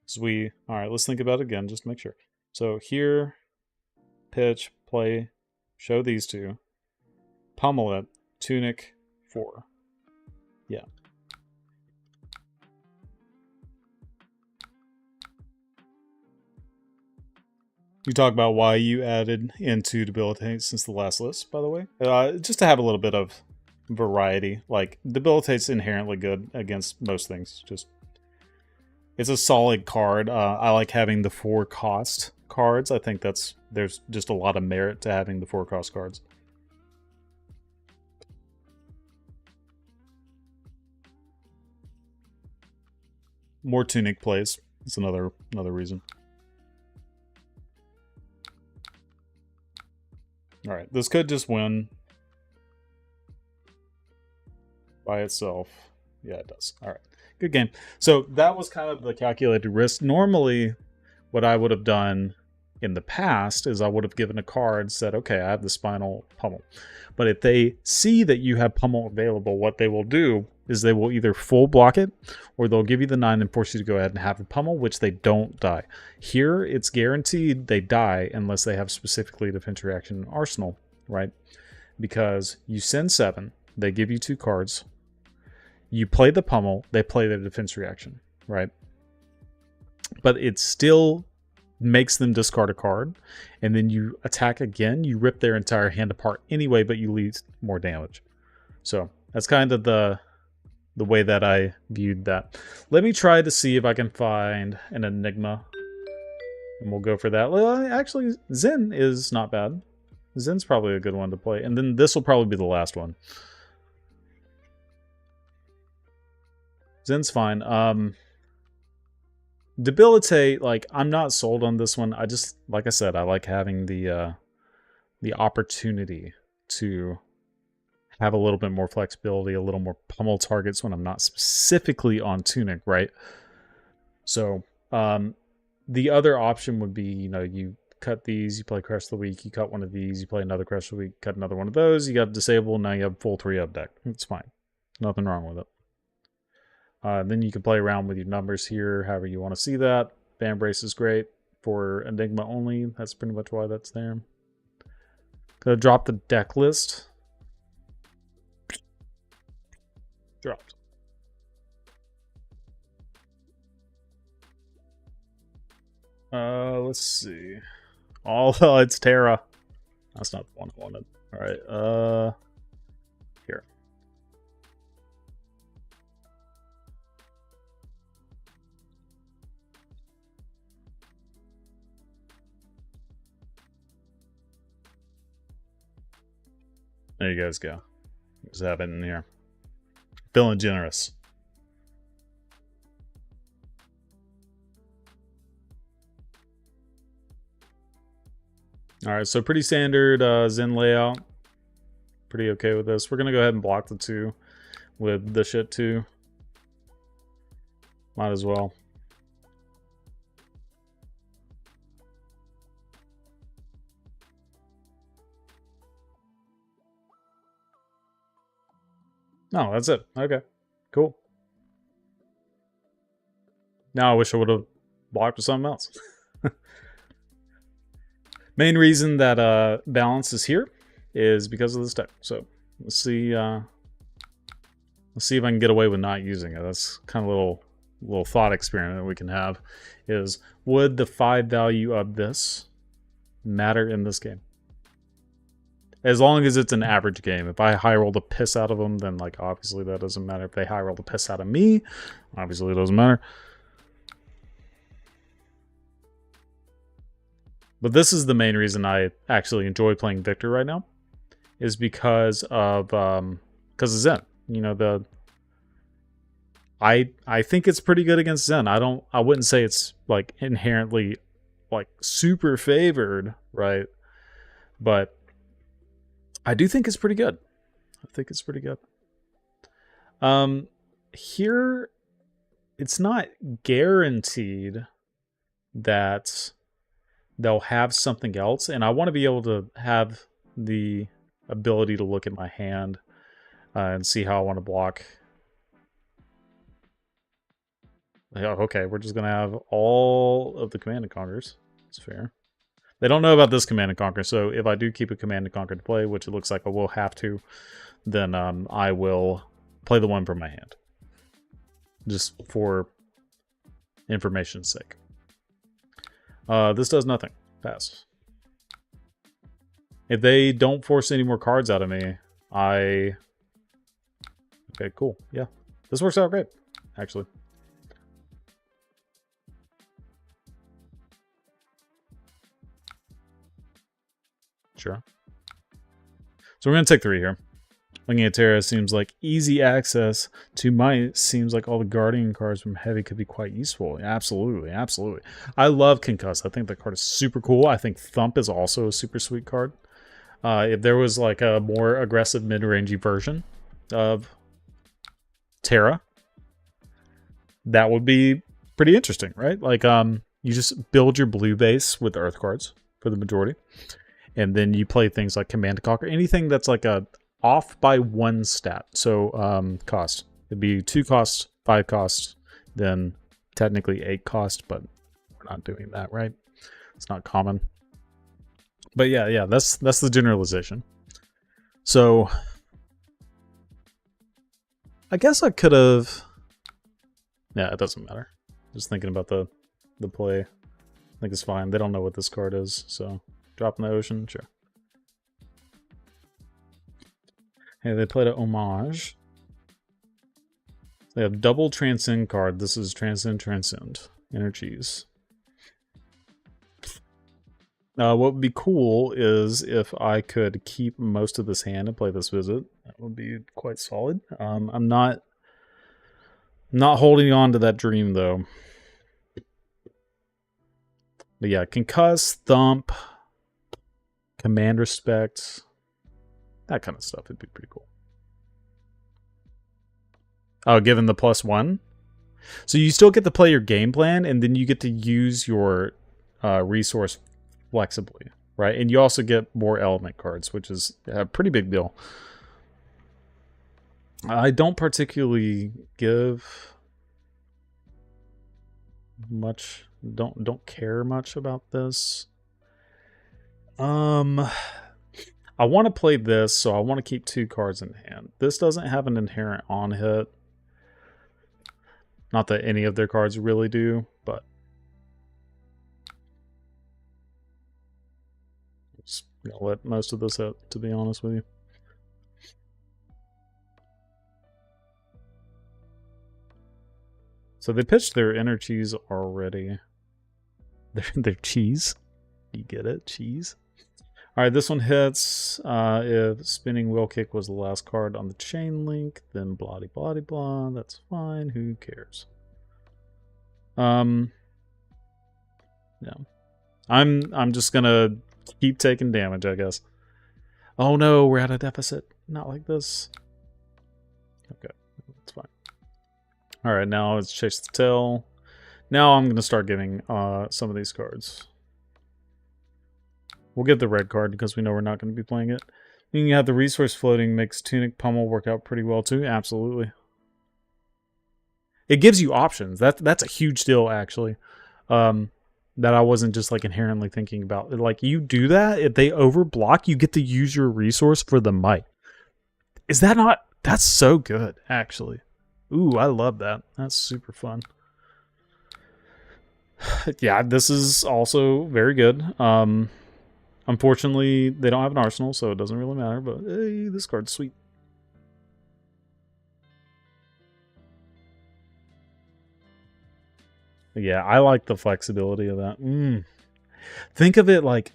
So alright, let's think about it again, just to make sure. So here, pitch, play, show these 2, pummel it, tunic, 4. Yeah. You talk about why you added into Debilitate since the last list, by the way. Just to have a little bit of variety. Like, Debilitate's inherently good against most things. Just, it's a solid card. I like having the 4 cost cards. I think there's just a lot of merit to having the 4 cost cards. More Tunic plays. That's another reason. Alright, this could just win by itself. Yeah, it does. Alright, good game. So that was kind of the calculated risk. Normally, what I would have done in the past is I would have given a card, said, okay, I have the spinal pummel. But if they see that you have pummel available, what they will do is they will either full block it, or they'll give you the 9 and force you to go ahead and have the pummel, which they don't die. Here, it's guaranteed they die unless they have specifically defense reaction arsenal, right? Because you send 7, they give you 2 cards, you play the pummel, they play their defense reaction, right? But it still makes them discard a card, and then you attack again, you rip their entire hand apart anyway, but you leave more damage. So that's kind of the way that I viewed that. Let me try to see if I can find an Enigma, and we'll go for that. Well, actually, Zen is not bad. Zen's probably a good one to play, and then this will probably be the last one. Zen's fine. Debilitate, like, I'm not sold on this one. I just, like I said, I like having the opportunity to have a little bit more flexibility, a little more pummel targets when I'm not specifically on Tunic, right? So, the other option would be, you know, you cut these, you play Crush of the Week, you cut one of these, you play another Crush of the Week, cut another one of those, you got Disable, now you have full 3-up deck. It's fine. Nothing wrong with it. Then you can play around with your numbers here, however you want to see that. Fan Brace is great for Enigma only. That's pretty much why that's there. Gonna drop the deck list. Dropped. Let's see. Oh, it's Terra. That's not the one I wanted. Alright, here. There you guys go. Just have it in here. Feeling generous. Alright, so pretty standard Zen layout. Pretty okay with this. We're going to go ahead and block the 2 with the shit too. Might as well. No, that's it. Okay, cool. Now I wish I would have blocked with something else. Main reason that balance is here is because of this deck. So let's see if I can get away with not using it. That's kind of a little thought experiment we can have. Is would the 5 value of this matter in this game? As long as it's an average game. If I high roll the piss out of them, then like obviously that doesn't matter. If they high roll the piss out of me, obviously it doesn't matter. But this is the main reason I actually enjoy playing Victor right now, is because of Zen. You know, I think it's pretty good against Zen. I wouldn't say it's like inherently like super favored, right? But I do think it's pretty good. I think it's pretty good. Here, it's not guaranteed that they'll have something else, and I want to be able to have the ability to look at my hand and see how I want to block. Okay, we're just going to have all of the Command & Conquers. That's fair. They don't know about this Command & Conquer, so if I do keep a Command & Conquer to play, which it looks like I will have to, then I will play the one from my hand. Just for information's sake. This does nothing. Pass. If they don't force any more cards out of me, okay, cool. Yeah. This works out great, actually. Sure. So we're going to take 3 here. Looking at Terra, seems like easy access to might. Seems like all the Guardian cards from Heavy could be quite useful. Absolutely, absolutely. I love Concuss. I think that card is super cool. I think Thump is also a super sweet card. If there was like a more aggressive mid-rangey version of Terra, that would be pretty interesting, right? Like, you just build your blue base with Earth cards for the majority, and then you play things like Command to Conquer, anything that's like a off by 1 stat. So, cost. It'd be 2 cost, 5 cost, then technically 8 cost, but we're not doing that, right? It's not common. But yeah, that's the generalization. So I guess I could have. Yeah, it doesn't matter. Just thinking about the play. I think it's fine. They don't know what this card is, so drop in the ocean, sure. Hey, they played a homage. They have double transcend card. This is transcend energies. What would be cool is if I could keep most of this hand and play this visit. That would be quite solid. I'm not holding on to that dream though. But yeah, concuss, thump, command respect, that kind of stuff would be pretty cool. Oh, given the +1. So you still get to play your game plan, and then you get to use your resource flexibly, right? And you also get more element cards, which is a pretty big deal. I don't particularly give much, don't care much about this. I want to play this, so I want to keep 2 cards in hand. This doesn't have an inherent on hit. Not that any of their cards really do, but just gonna let most of this hit, to be honest with you. So they pitched their energies already. Their cheese. You get it? Cheese. Alright, this one hits. If spinning wheel kick was the last card on the chain link, then blah blah blah. That's fine. Who cares? Yeah. I'm just gonna keep taking damage, I guess. Oh no, we're at a deficit. Not like this. Okay, that's fine. Alright, now let's chase the tail. Now I'm gonna start giving some of these cards. We'll get the red card because we know we're not going to be playing it. You can have the resource floating, makes Tunic Pummel work out pretty well too. Absolutely. It gives you options. That's a huge deal, actually. That I wasn't just like inherently thinking about. Like, you do that, if they overblock, you get to use your resource for the might. Is that not... That's so good, actually. Ooh, I love that. That's super fun. Yeah, this is also very good. Unfortunately, they don't have an arsenal, so it doesn't really matter, but hey, this card's sweet. Yeah, I like the flexibility of that. Think of it like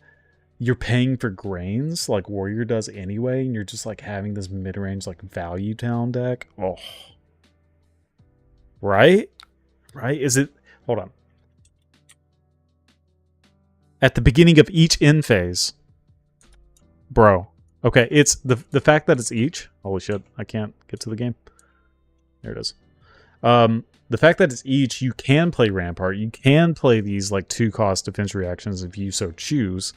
you're paying for grains, like Warrior does anyway, and you're just like having this mid-range like value town deck. Oh. Right? Right? Is it... Hold on. At the beginning of each end phase. Bro. Okay, it's the fact that it's each. Holy shit, I can't get to the game. There it is. The fact that it's each, you can play Rampart. You can play these like 2-cost defense reactions if you so choose.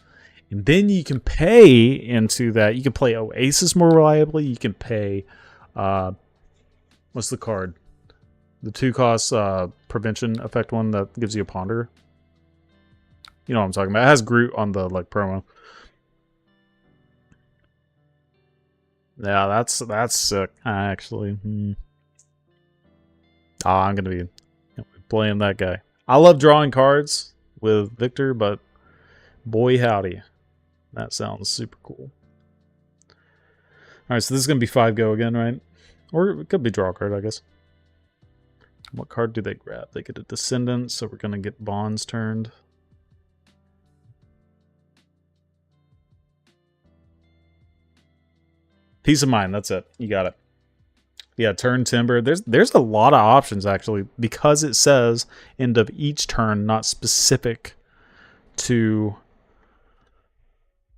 And then you can pay into that. You can play Oasis more reliably. You can pay... what's the card? The 2-cost prevention effect one that gives you a ponder. You know what I'm talking about. It has Groot on the like promo. Yeah, that's sick. Actually, I'm gonna be playing that guy. I love drawing cards with Victor, but boy howdy, that sounds super cool. All right, so this is gonna be 5 go again, right? Or it could be draw card, I guess. What card do they grab? They get a Descendant, so we're gonna get Bonds turned. Peace of Mind, that's it. You got it. Yeah, turn Timber. There's a lot of options, actually, because it says end of each turn, not specific to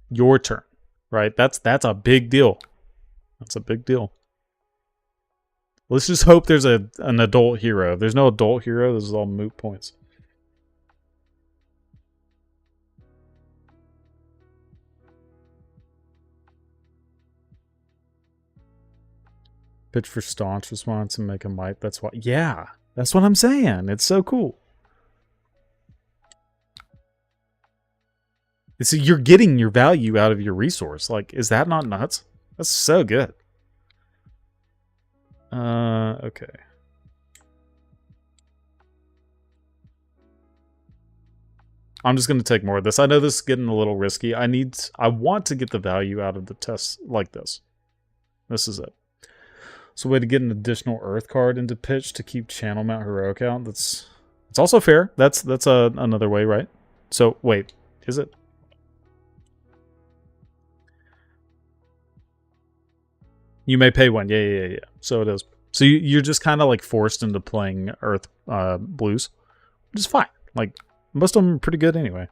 your turn. right? That's a big deal. That's a big deal. Let's just hope there's an adult hero. If there's no adult hero, this is all moot points. Pitch for staunch response and make a might. That's what. Yeah, that's what I'm saying. It's so cool. So you're getting your value out of your resource. Like, is that not nuts? That's so good. Okay. I'm just going to take more of this. I know this is getting a little risky. I want to get the value out of the tests like this. This is it. So way to get an additional Earth card into pitch to keep Channel Mount Heroic out. It's also fair. That's another way, right? So wait, is it? You may pay one. Yeah. So it is. So you're just kind of like forced into playing Earth blues, which is fine. Like most of them are pretty good anyway.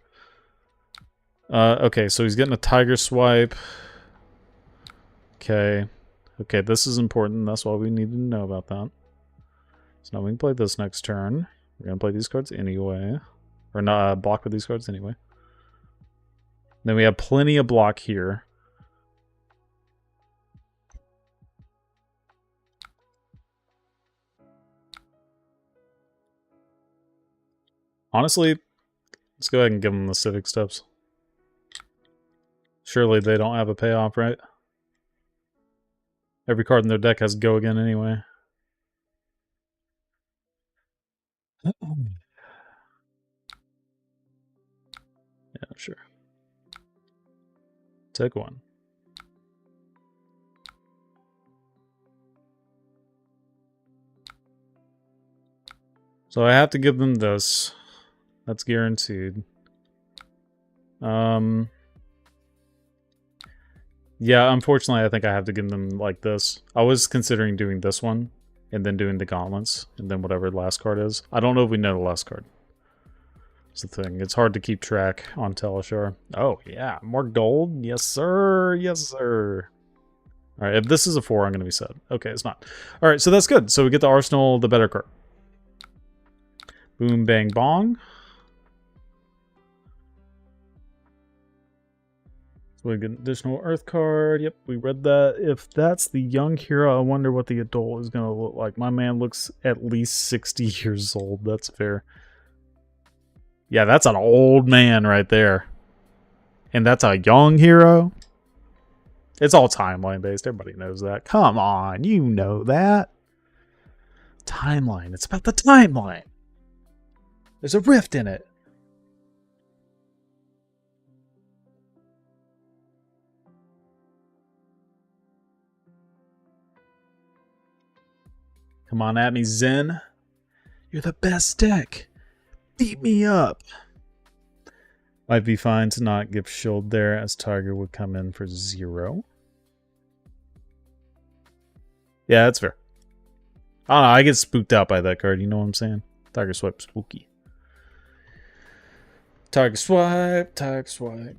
Okay, so he's getting a Tiger Swipe. Okay. Okay, this is important. That's why we need to know about that. So now we can play this next turn. We're going to play these cards anyway. Or not block with these cards anyway. Then we have plenty of block here. Honestly, let's go ahead and give them the Civic Steps. Surely they don't have a payoff, right? Every card in their deck has Go Again anyway. Yeah, sure. Take one. So I have to give them this. That's guaranteed. Yeah, unfortunately, I think I have to give them like this. I was considering doing this one, and then doing the gauntlets, and then whatever the last card is. I don't know if we know the last card. That's the thing. It's hard to keep track on Teleshar. Oh, yeah. More gold? Yes, sir. Yes, sir. All right, if this is a 4, I'm going to be sad. Okay, it's not. All right, so that's good. So we get the Arsenal, the better card. Boom, bang, bong. So we get an additional Earth card. Yep, we read that. If that's the young hero, I wonder what the adult is going to look like. My man looks at least 60 years old. That's fair. Yeah, that's an old man right there. And that's a young hero? It's all timeline based. Everybody knows that. Come on, you know that. Timeline. It's about the timeline. There's a rift in it. Come on at me, Zen. You're the best deck. Beat me up. Might be fine to not give shield there, as Tiger would come in for 0. Yeah, that's fair. I don't know, I get spooked out by that card, you know what I'm saying? Tiger Swipe spooky. Tiger Swipe, Tiger Swipe.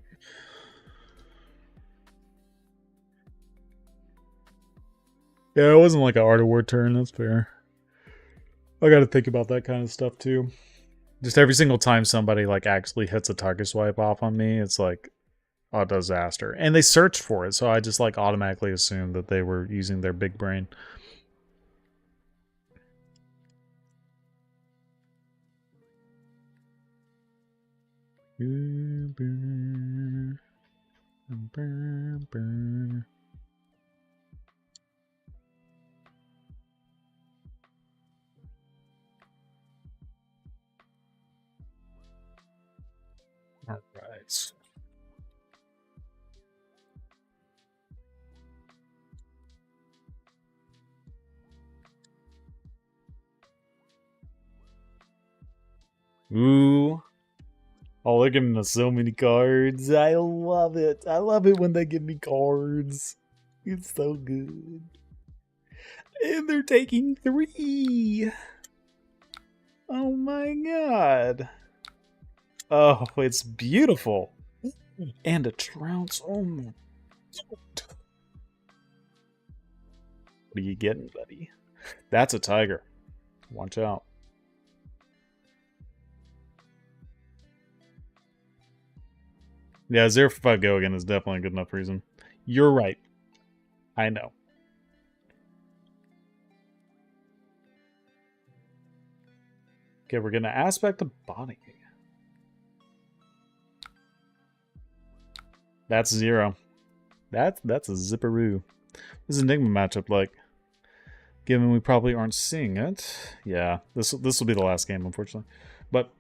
Yeah, it wasn't like an Art of War turn, that's fair. I gotta think about that kind of stuff too. Just every single time somebody like actually hits a Tiger Swipe off on me, it's like a disaster. And they searched for it, so I just like automatically assumed that they were using their big brain. All right. Ooh. Oh, they're giving us so many cards. I love it. I love it when they give me cards. It's so good. And they're taking 3. Oh my god. Oh, it's beautiful. And a trounce. Oh my What are you getting, buddy? That's a tiger. Watch out. Yeah, 0 for 5 go again is definitely a good enough reason. You're right. I know. Okay, we're gonna aspect the body. That's 0. That's a zipperoo. This is Enigma matchup like. Given we probably aren't seeing it. Yeah, this will be the last game, unfortunately. But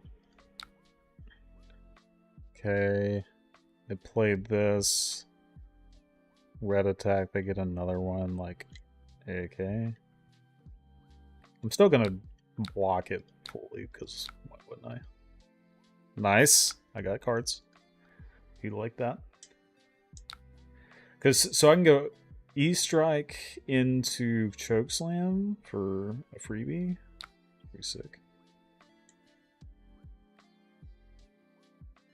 okay. They played this. Red attack, they get another one, like okay. I'm still gonna block it fully, because why wouldn't I? Nice. I got cards. You like that? So I can go E-Strike into Chokeslam for a freebie. Pretty sick.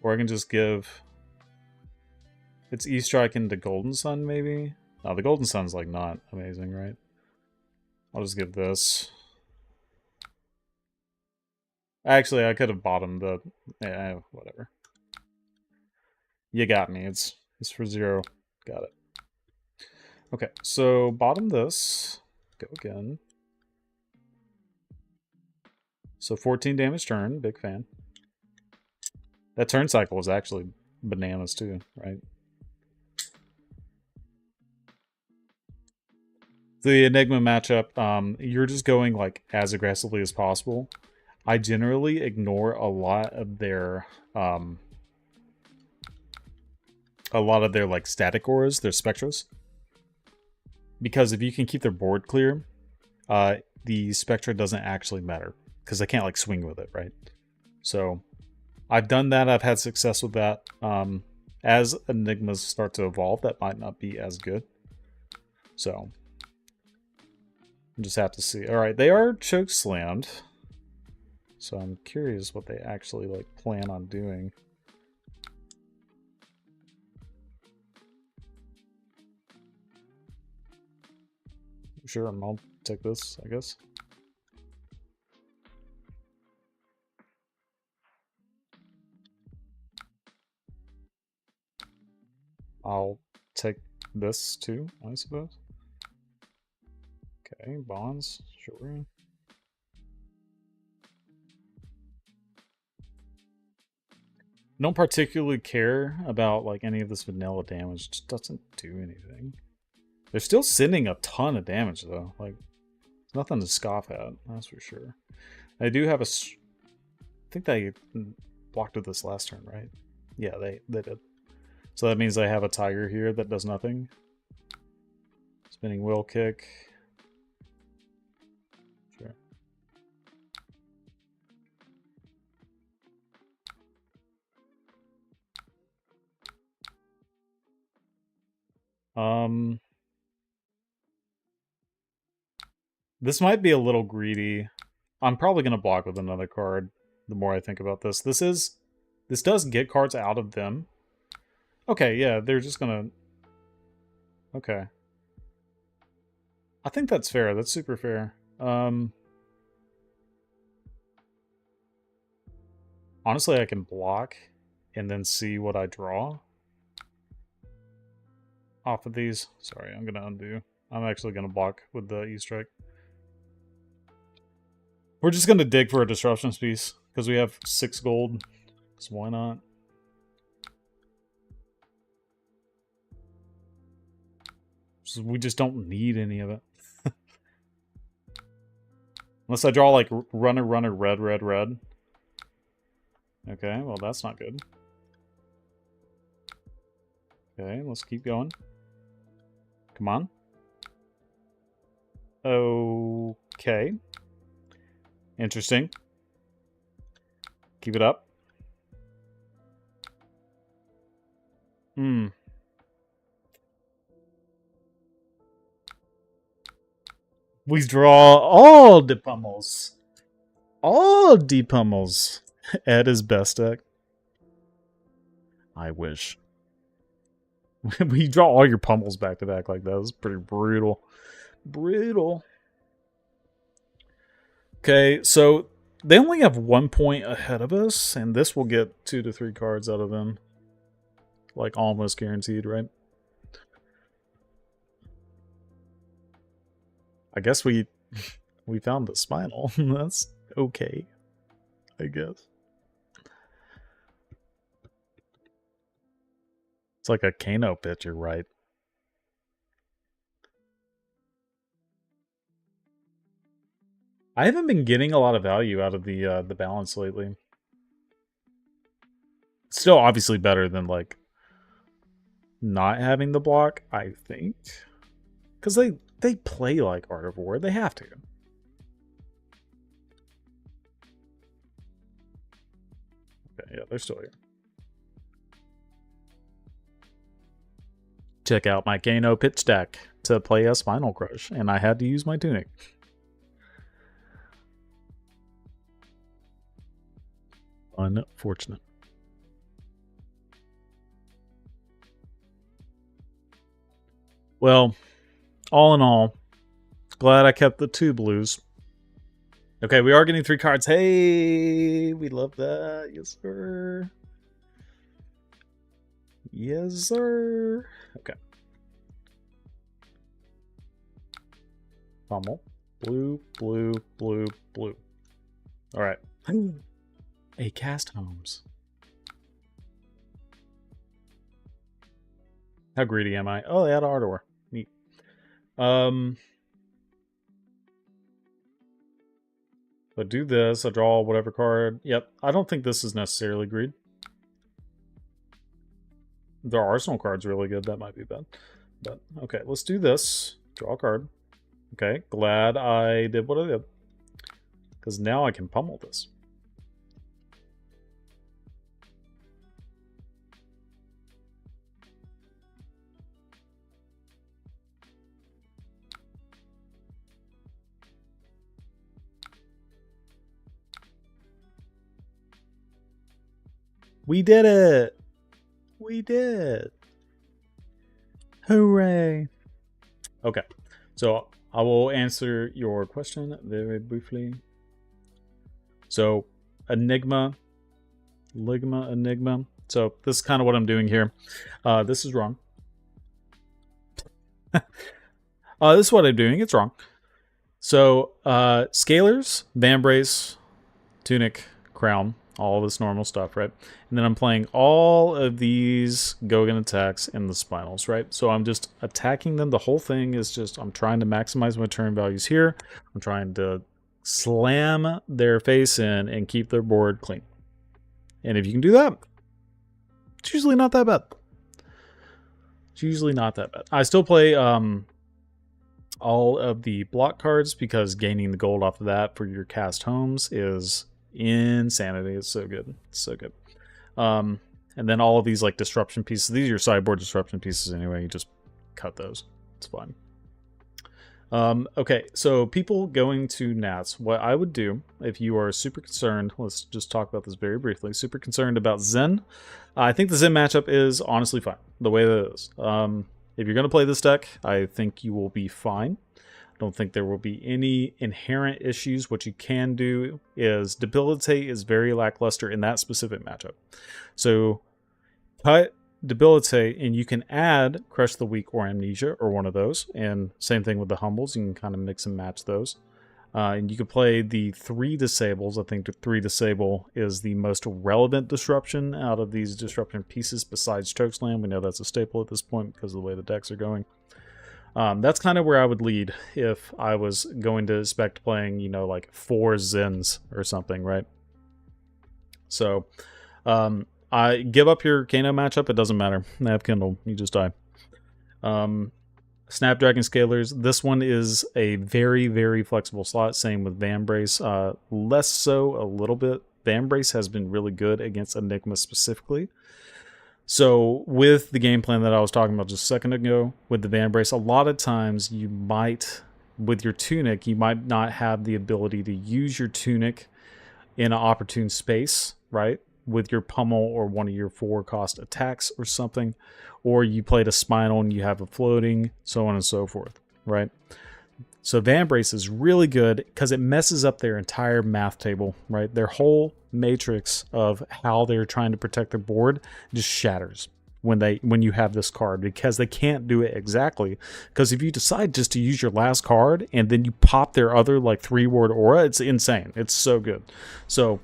Or I can just give... It's E-Strike into Golden Sun, maybe? No, the Golden Sun's like not amazing, right? I'll just give this. Actually, I could have bottomed the... Yeah, whatever. You got me. It's for 0. Got it. Okay, so bottom this. Go again. So 14 damage turn. Big fan. That turn cycle is actually bananas too, right? The Enigma matchup, you're just going like as aggressively as possible. I generally ignore a lot of their like static auras, their spectras. Because if you can keep their board clear, the spectra doesn't actually matter. Because they can't like swing with it, right? So I've done that, I've had success with that. As Enigmas start to evolve, that might not be as good. So just have to see. Alright, they are choke slammed. So I'm curious what they actually like plan on doing. Sure, I'll take this, I guess. I'll take this too, I suppose. Okay, bonds, sure. Don't particularly care about like any of this vanilla damage. It just doesn't do anything. They're still sending a ton of damage though. Like, it's nothing to scoff at, that's for sure. I do have a... I think they blocked with this last turn, right? Yeah, they did. So that means I have a tiger here that does nothing. Spinning will kick. Sure. This might be a little greedy. I'm probably gonna block with another card the more I think about this. This does get cards out of them. Okay, yeah, they're just gonna... Okay. I think that's fair. That's super fair. Honestly, I can block and then see what I draw off of these. Sorry, I'm gonna undo. I'm actually gonna block with the E-Strike. We're just gonna dig for a disruptions piece because we have 6 gold. So why not? So we just don't need any of it. Unless I draw like runner, red, red, red. Okay, well that's not good. Okay, let's keep going. Come on. Okay. Interesting. Keep it up. We draw all the pummels. All the pummels. At his best deck. I wish. When you draw all your pummels back to back like that, it's pretty brutal. Brutal. Okay, so they only have 1 point ahead of us, and this will get 2 to 3 cards out of them. Like, almost guaranteed, right? I guess we found the spinal. That's okay, I guess. It's like a Kano picture, right? I haven't been getting a lot of value out of the balance lately. Still obviously better than like not having the block, I think. Because they play like Art of War. They have to. Okay, yeah, they're still here. Check out my Kano pitch deck to play a Spinal Crush, and I had to use my Tunic. Unfortunate. Well, all in all, glad I kept the 2 blues. Okay, we are getting 3 cards. Hey, we love that. Yes, sir. Yes, sir. Okay. Pummel. Blue, blue, blue, blue. All right. A cast homes. How greedy am I? Oh, they had Ardor. Neat. But do this. I draw whatever card. Yep. I don't think this is necessarily greed. Their Arsenal card's really good. That might be bad. But okay, let's do this. Draw a card. Okay, glad I did what I did. Because now I can pummel this. We did it! We did! Hooray! Okay, so I will answer your question very briefly. So, Enigma. So, this is kind of what I'm doing here. This is wrong. This is what I'm doing. It's wrong. So, Scalers, Vambrace, Tunic, Crown, all this normal stuff, right? And then I'm playing all of these Gogan attacks in the Spinals, right? So I'm just attacking them. The whole thing is just, I'm trying to maximize my turn values here. I'm trying to slam their face in and keep their board clean. And if you can do that, it's usually not that bad. It's usually not that bad. I still play all of the block cards because gaining the gold off of that for your cast homes is insanity. It's so good. It's so good. And then all of these like disruption pieces. These are your sideboard disruption pieces anyway. You just cut those. It's fine. Okay, so people going to Nats, what I would do if you are super concerned, let's just talk about this very briefly, super concerned about Zen. I think the Zen matchup is honestly fine, the way that it is. If you're going to play this deck, I think you will be fine. I don't think there will be any inherent issues. What you can do is Debilitate is very lackluster in that specific matchup. So cut Debilitate, and you can add Crush the Weak or Amnesia or one of those. And same thing with the Humbles. You can kind of mix and match those. And you can play the 3 Disables. I think the 3 Disable is the most relevant disruption out of these disruption pieces besides Chokeslam. We know that's a staple at this point because of the way the decks are going. That's kind of where I would lead if I was going to expect playing, you know, like 4 Zens or something, right? So, I give up your Kano matchup. It doesn't matter. They have Kindle. You just die. Snapdragon Scalers. This one is a very, very flexible slot. Same with Vambrace. Less so a little bit. Vambrace has been really good against Enigma specifically. So with the game plan that I was talking about just a second ago, with the Vambrace, a lot of times you might, with your Tunic, you might not have the ability to use your Tunic in an opportune space, right? with your pummel or one of your 4-cost attacks or something, or you played a spinal and you have a floating, so on and so forth, right? So Vambrace is really good because it messes up their entire math table, right? Their whole matrix of how they're trying to protect their board just shatters when you have this card, because they can't do it exactly. Because if you decide just to use your last card and then you pop their other like 3-word aura, it's insane. It's so good. So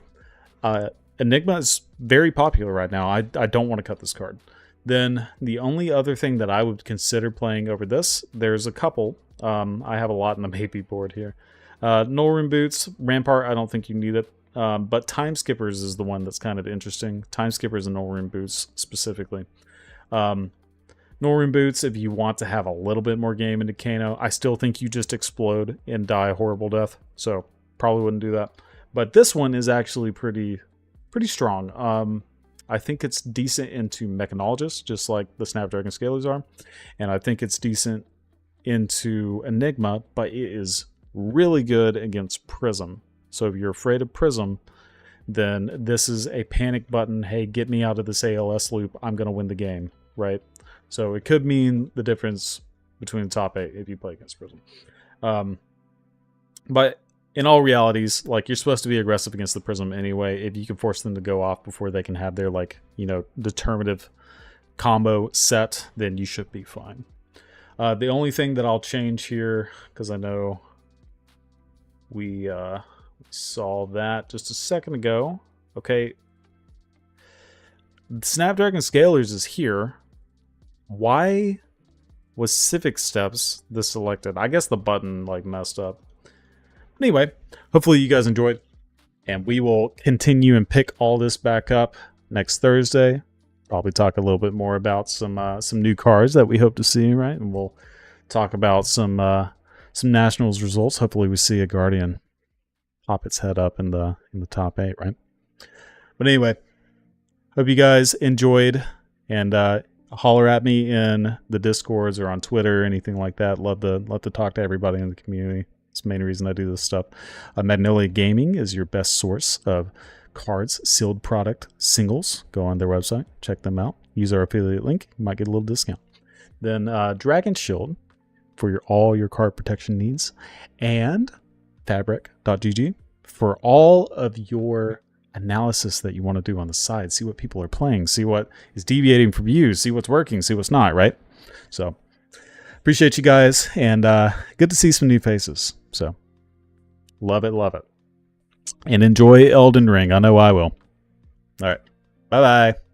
Enigma is very popular right now. I don't want to cut this card. Then the only other thing that I would consider playing over this, there's a couple. I have a lot in the maybe board here. Null Boots, Rampart, I don't think you need it. But Time Skippers is the one that's kind of interesting. Time Skippers and Null Boots specifically. Null Boots, if you want to have a little bit more game into Kano, I still think you just explode and die a horrible death. So probably wouldn't do that. But this one is actually pretty strong. I think it's decent into Mechanologist, just like the Snapdragon Scalers are. And I think it's decent into Enigma, but it is really good against Prism. So if you're afraid of Prism, then this is a panic button. Hey, get me out of this ALS loop. I'm going to win the game, right? So it could mean the difference between the top 8 if you play against Prism. But in all realities, like, you're supposed to be aggressive against the Prism anyway. If you can force them to go off before they can have their, like, you know, determinative combo set, then you should be fine. The only thing that I'll change here, because I know we saw that just a second ago. Okay. Snapdragon Scalers is here. Why was Civic Steps this selected? I guess the button like messed up. Anyway, hopefully you guys enjoyed, and we will continue and pick all this back up next Thursday. Probably talk a little bit more about some new cards that we hope to see, right? And we'll talk about some Nationals results. Hopefully we see a Guardian pop its head up in the top 8, right? But anyway, hope you guys enjoyed, and holler at me in the Discords or on Twitter, anything like that. Love to talk to everybody in the community. It's the main reason I do this stuff. Magnolia Gaming is your best source of cards, sealed product, singles. Go on their website, check them out. Use our affiliate link, you might get a little discount. Then Dragon Shield for all your card protection needs, and fabtcg for all of your analysis that you want to do on the side. See what people are playing, see what is deviating from you, see what's working, see what's not, right? So appreciate you guys, and good to see some new faces. So love it, and enjoy Elden Ring. I know I will. All right, bye bye.